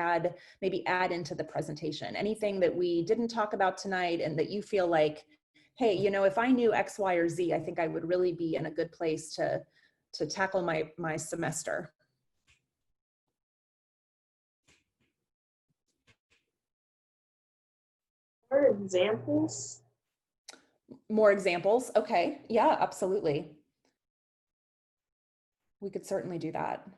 maybe add into the presentation? Anything that we didn't talk about tonight and that you feel like, hey, if I knew X, Y, or Z, I think I would really be in a good place to tackle my semester. More examples? More examples? Okay. Yeah, absolutely. We could certainly do that.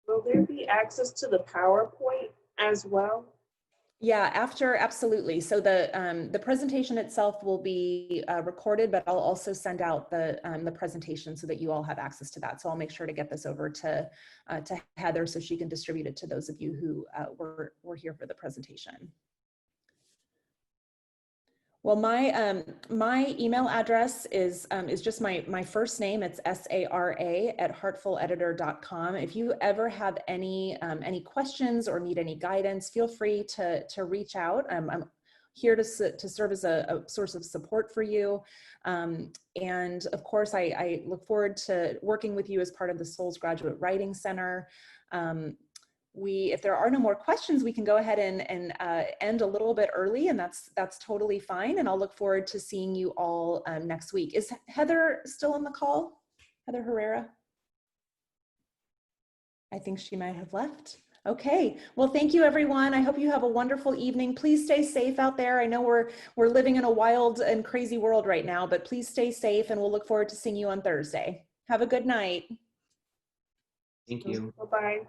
Will there be access to the PowerPoint as well? Yeah, absolutely. So the presentation itself will be recorded, but I'll also send out the presentation so that you all have access to that. So I'll make sure to get this over to Heather so she can distribute it to those of you who were here for the presentation. Well, my email address is just my first name. It's SARA@heartfuleditor.com. If you ever have any questions or need any guidance, feel free to reach out. I'm here to serve as a source of support for you. And of course, I look forward to working with you as part of the Souls Graduate Writing Center. If there are no more questions, we can go ahead and end a little bit early, and that's totally fine. And I'll look forward to seeing you all next week. Is Heather still on the call? Heather Herrera? I think she might have left. Okay, well, thank you, everyone. I hope you have a wonderful evening. Please stay safe out there. I know we're living in a wild and crazy world right now, but please stay safe, and we'll look forward to seeing you on Thursday. Have a good night. Thank you. Bye-bye.